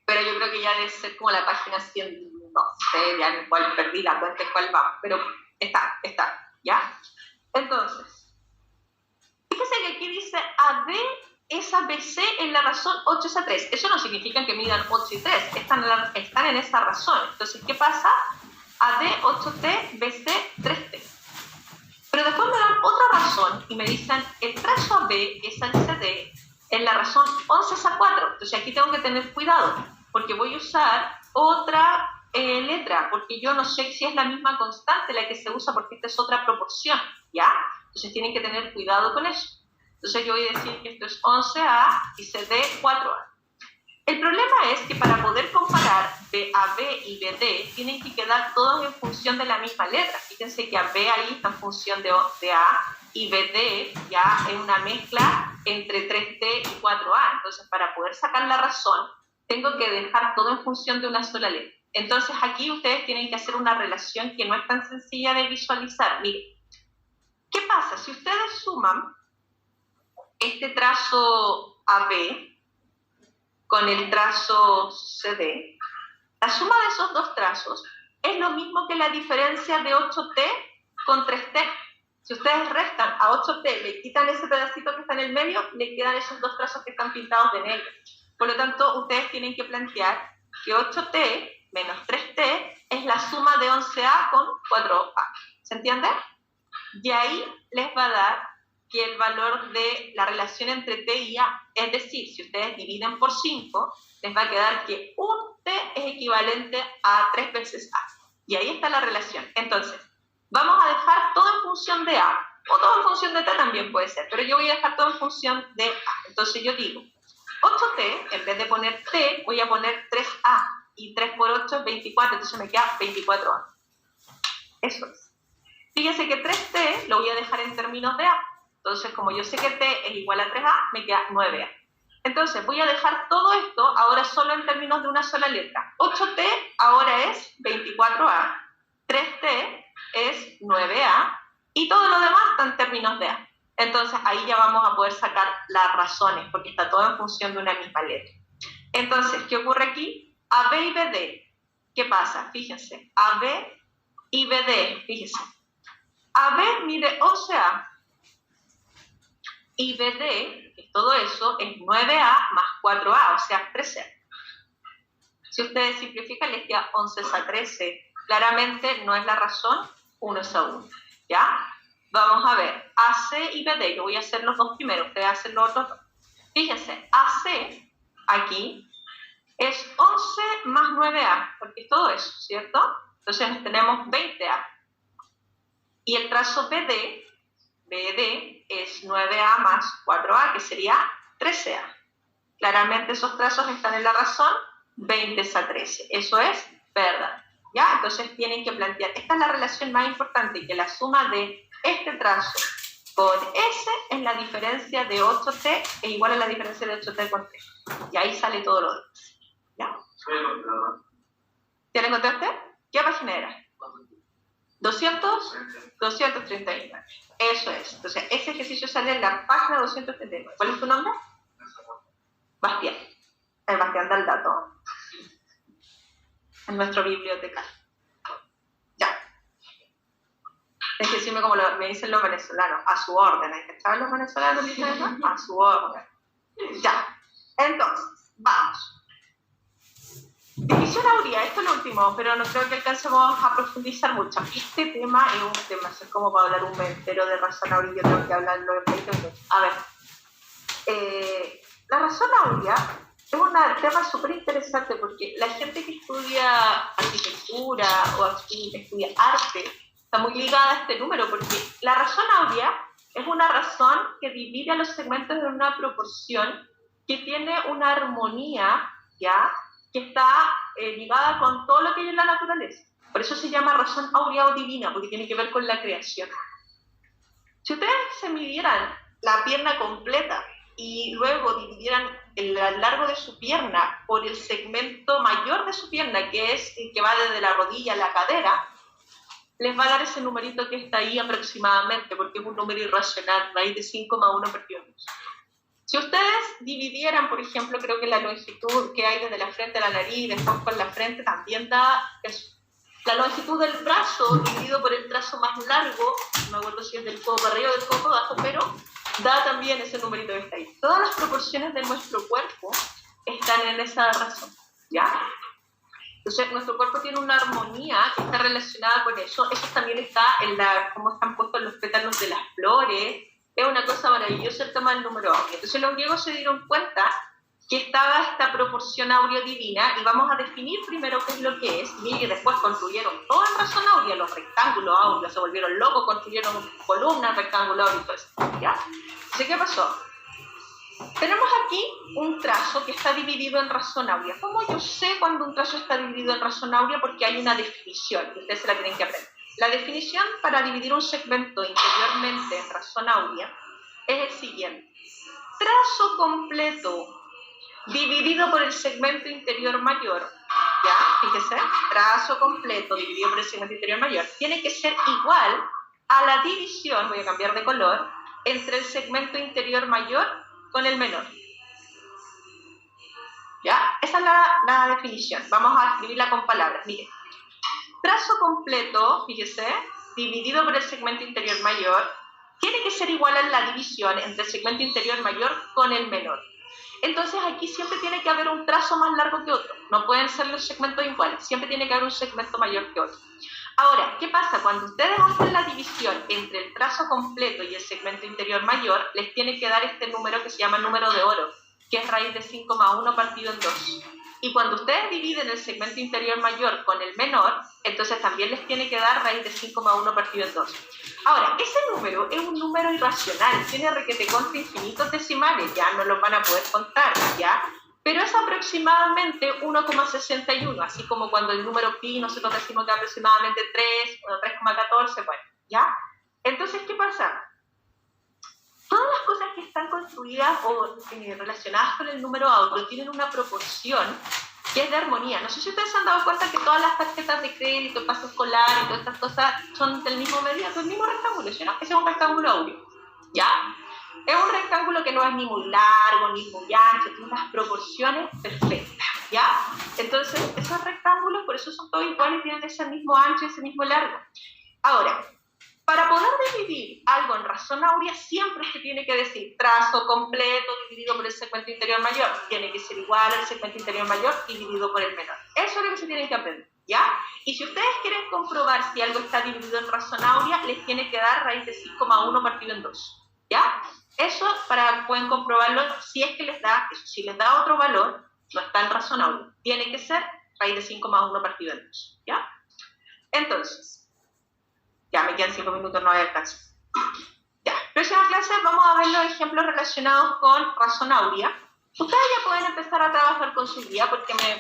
Pero yo creo que ya debe ser como la página 100, no sé, ya en cuál perdí la cuenta en cuál va, pero está, ¿ya? Entonces, fíjese que aquí dice AB es a BC en la razón 8 es a 3. Eso no significa que midan 8 y 3, están en esa razón. Entonces, ¿qué pasa? AD 8T, BC 3T. Pero después me dan otra razón y me dicen el trazo AB es al CD en la razón 11 es a 4. Entonces aquí tengo que tener cuidado porque voy a usar otra letra, porque yo no sé si es la misma constante la que se usa porque esta es otra proporción, ¿ya? Entonces tienen que tener cuidado con eso. Entonces yo voy a decir que esto es 11A y CD 4A. El problema es que para poder comparar BAB y BD tienen que quedar todos en función de la misma letra. Fíjense que AB ahí está en función de A y BD ya es una mezcla entre 3T y 4A. Entonces, para poder sacar la razón, tengo que dejar todo en función de una sola letra. Entonces, aquí ustedes tienen que hacer una relación que no es tan sencilla de visualizar. Miren, ¿qué pasa? Si ustedes suman este trazo AB con el trazo CD, la suma de esos dos trazos es lo mismo que la diferencia de 8T con 3T. Si ustedes restan a 8T, le quitan ese pedacito que está en el medio, le quedan esos dos trazos que están pintados de negro. Por lo tanto, ustedes tienen que plantear que 8T menos 3T es la suma de 11A con 4A. ¿Se entiende? Y ahí les va a dar que el valor de la relación entre T y A, es decir, si ustedes dividen por 5, les va a quedar que un T es equivalente a 3 veces A. Y ahí está la relación. Entonces, vamos a dejar todo en función de A, o todo en función de T también puede ser, pero yo voy a dejar todo en función de A. Entonces yo digo, 8T, en vez de poner T, voy a poner 3A, y 3 por 8 es 24, entonces me queda 24A. Eso es. Fíjense que 3T lo voy a dejar en términos de A. Entonces, como yo sé que T es igual a 3A, me queda 9A. Entonces, voy a dejar todo esto ahora solo en términos de una sola letra. 8T ahora es 24A, 3T es 9A, y todo lo demás está en términos de A. Entonces, ahí ya vamos a poder sacar las razones, porque está todo en función de una misma letra. Entonces, ¿qué ocurre aquí? AB y BD. ¿Qué pasa? Fíjense, AB y BD, fíjense. AB mide 11A, y BD, que es todo eso, es 9A más 4A, o sea, 13A. Si ustedes simplifican, les queda 11 a 13. Claramente no es la razón, 1 es a 1. ¿Ya? Vamos a ver, AC y BD, yo voy a hacer los dos primero, ustedes hacen los otros dos. Fíjense, AC, aquí, es 11 más 9A, porque es todo eso, ¿cierto? Entonces tenemos 20A. Y el trazo BD es 9A más 4A, que sería 13A. Claramente esos trazos están en la razón 20 a 13. Eso es verdad. ¿Ya? Entonces tienen que plantear, esta es la relación más importante, que la suma de este trazo con S es la diferencia de 8T e igual a la diferencia de 8T con 3. Y ahí sale todo lo demás. ¿Ya? ¿Ya lo encontraste? ¿Qué página era? 239. Eso es. Entonces, ese ejercicio sale en la página 239. ¿Cuál es tu nombre? Bastián. El Bastián da el dato. En nuestro bibliotecario. Ya. Es que decirme como me dicen los venezolanos, a su orden. ¿Hay que estar los venezolanos dicen eso? A su orden. Ya. Entonces, vamos. División áurea, esto es lo último, pero no creo que alcancemos a profundizar mucho. Este tema es un tema, es como para hablar un mes entero de razón áurea, yo tengo que hablarlo en 20 minutos. A ver, la razón áurea es un tema súper interesante porque la gente que estudia arquitectura o estudia arte está muy ligada a este número, porque la razón áurea es una razón que divide a los segmentos en una proporción que tiene una armonía, ¿ya?, que está ligada con todo lo que hay en la naturaleza. Por eso se llama razón áurea o divina, porque tiene que ver con la creación. Si ustedes se midieran la pierna completa y luego dividieran el largo de su pierna por el segmento mayor de su pierna, que es el que va desde la rodilla a la cadera, les va a dar ese numerito que está ahí aproximadamente, porque es un número irracional, raíz de 5,1 partido 2. Si ustedes dividieran, por ejemplo, creo que la longitud que hay desde la frente a la nariz, después con la frente, también da eso. La longitud del brazo dividido por el trazo más largo, no me acuerdo si es del codo para arriba o del codo para abajo, pero da también ese numerito que está ahí. Todas las proporciones de nuestro cuerpo están en esa razón, ¿ya? Entonces, nuestro cuerpo tiene una armonía que está relacionada con eso. Eso también está en cómo están puestos los pétalos de las flores. Es una cosa maravillosa el tema del número áureo. Entonces los griegos se dieron cuenta que estaba esta proporción áureo divina y vamos a definir primero qué es lo que es, y después construyeron todo en razón áurea, los rectángulos áureos, se volvieron locos, construyeron columnas, rectángulos áureos y todo eso, ¿ya? Entonces, ¿qué pasó? Tenemos aquí un trazo que está dividido en razón áurea. ¿Cómo yo sé cuando un trazo está dividido en razón áurea? Porque hay una definición, y ustedes se la tienen que aprender. La definición para dividir un segmento interiormente en razón áurea es el siguiente. Trazo completo dividido por el segmento interior mayor, ¿ya? Fíjese, trazo completo dividido por el segmento interior mayor, tiene que ser igual a la división, voy a cambiar de color, entre el segmento interior mayor con el menor. ¿Ya? Esa es la definición. Vamos a escribirla con palabras. Miren. Trazo completo, fíjese, dividido por el segmento interior mayor, tiene que ser igual a la división entre el segmento interior mayor con el menor. Entonces aquí siempre tiene que haber un trazo más largo que otro. No pueden ser los segmentos iguales. Siempre tiene que haber un segmento mayor que otro. Ahora, ¿qué pasa? Cuando ustedes hacen la división entre el trazo completo y el segmento interior mayor, les tiene que dar este número que se llama número de oro, que es raíz de 5,1 partido en 2. Y cuando ustedes dividen el segmento interior mayor con el menor, entonces también les tiene que dar raíz de 5,1 partido en 2. Ahora, ese número es un número irracional, tiene requete contra infinitos decimales, ya no los van a poder contar, ¿ya? Pero es aproximadamente 1,61, así como cuando el número pi nosotros decimos que es aproximadamente 3 o 3,14, bueno, ¿ya? Entonces, ¿qué pasa? Todas las cosas que están construidas o relacionadas con el número áureo tienen una proporción que es de armonía. No sé si ustedes se han dado cuenta que todas las tarjetas de crédito, paso escolar y todas estas cosas son del mismo medida, del mismo rectángulo, ¿sí, no? Ese es un rectángulo áureo, ¿ya? Es un rectángulo que no es ni muy largo, ni muy ancho, tiene unas proporciones perfectas, ¿ya? Entonces, esos rectángulos, por eso son todos iguales, tienen ese mismo ancho, ese mismo largo. Ahora, para poder dividir algo en razón áurea, siempre se tiene que decir trazo completo dividido por el segmento interior mayor. Tiene que ser igual al segmento interior mayor dividido por el menor. Eso es lo que se tienen que aprender, ¿ya? Y si ustedes quieren comprobar si algo está dividido en razón áurea, les tiene que dar raíz de 5,1 partido en 2, ¿ya? Eso pueden comprobarlo si es que les da, si les da otro valor, no está en razón áurea. Tiene que ser raíz de 5,1 partido en 2, ¿ya? Entonces, Ya, me quedan 5 minutos, no hay alcance. Ya, próxima clase vamos a ver los ejemplos relacionados con razón áurea. Ustedes ya pueden empezar a trabajar con su guía porque me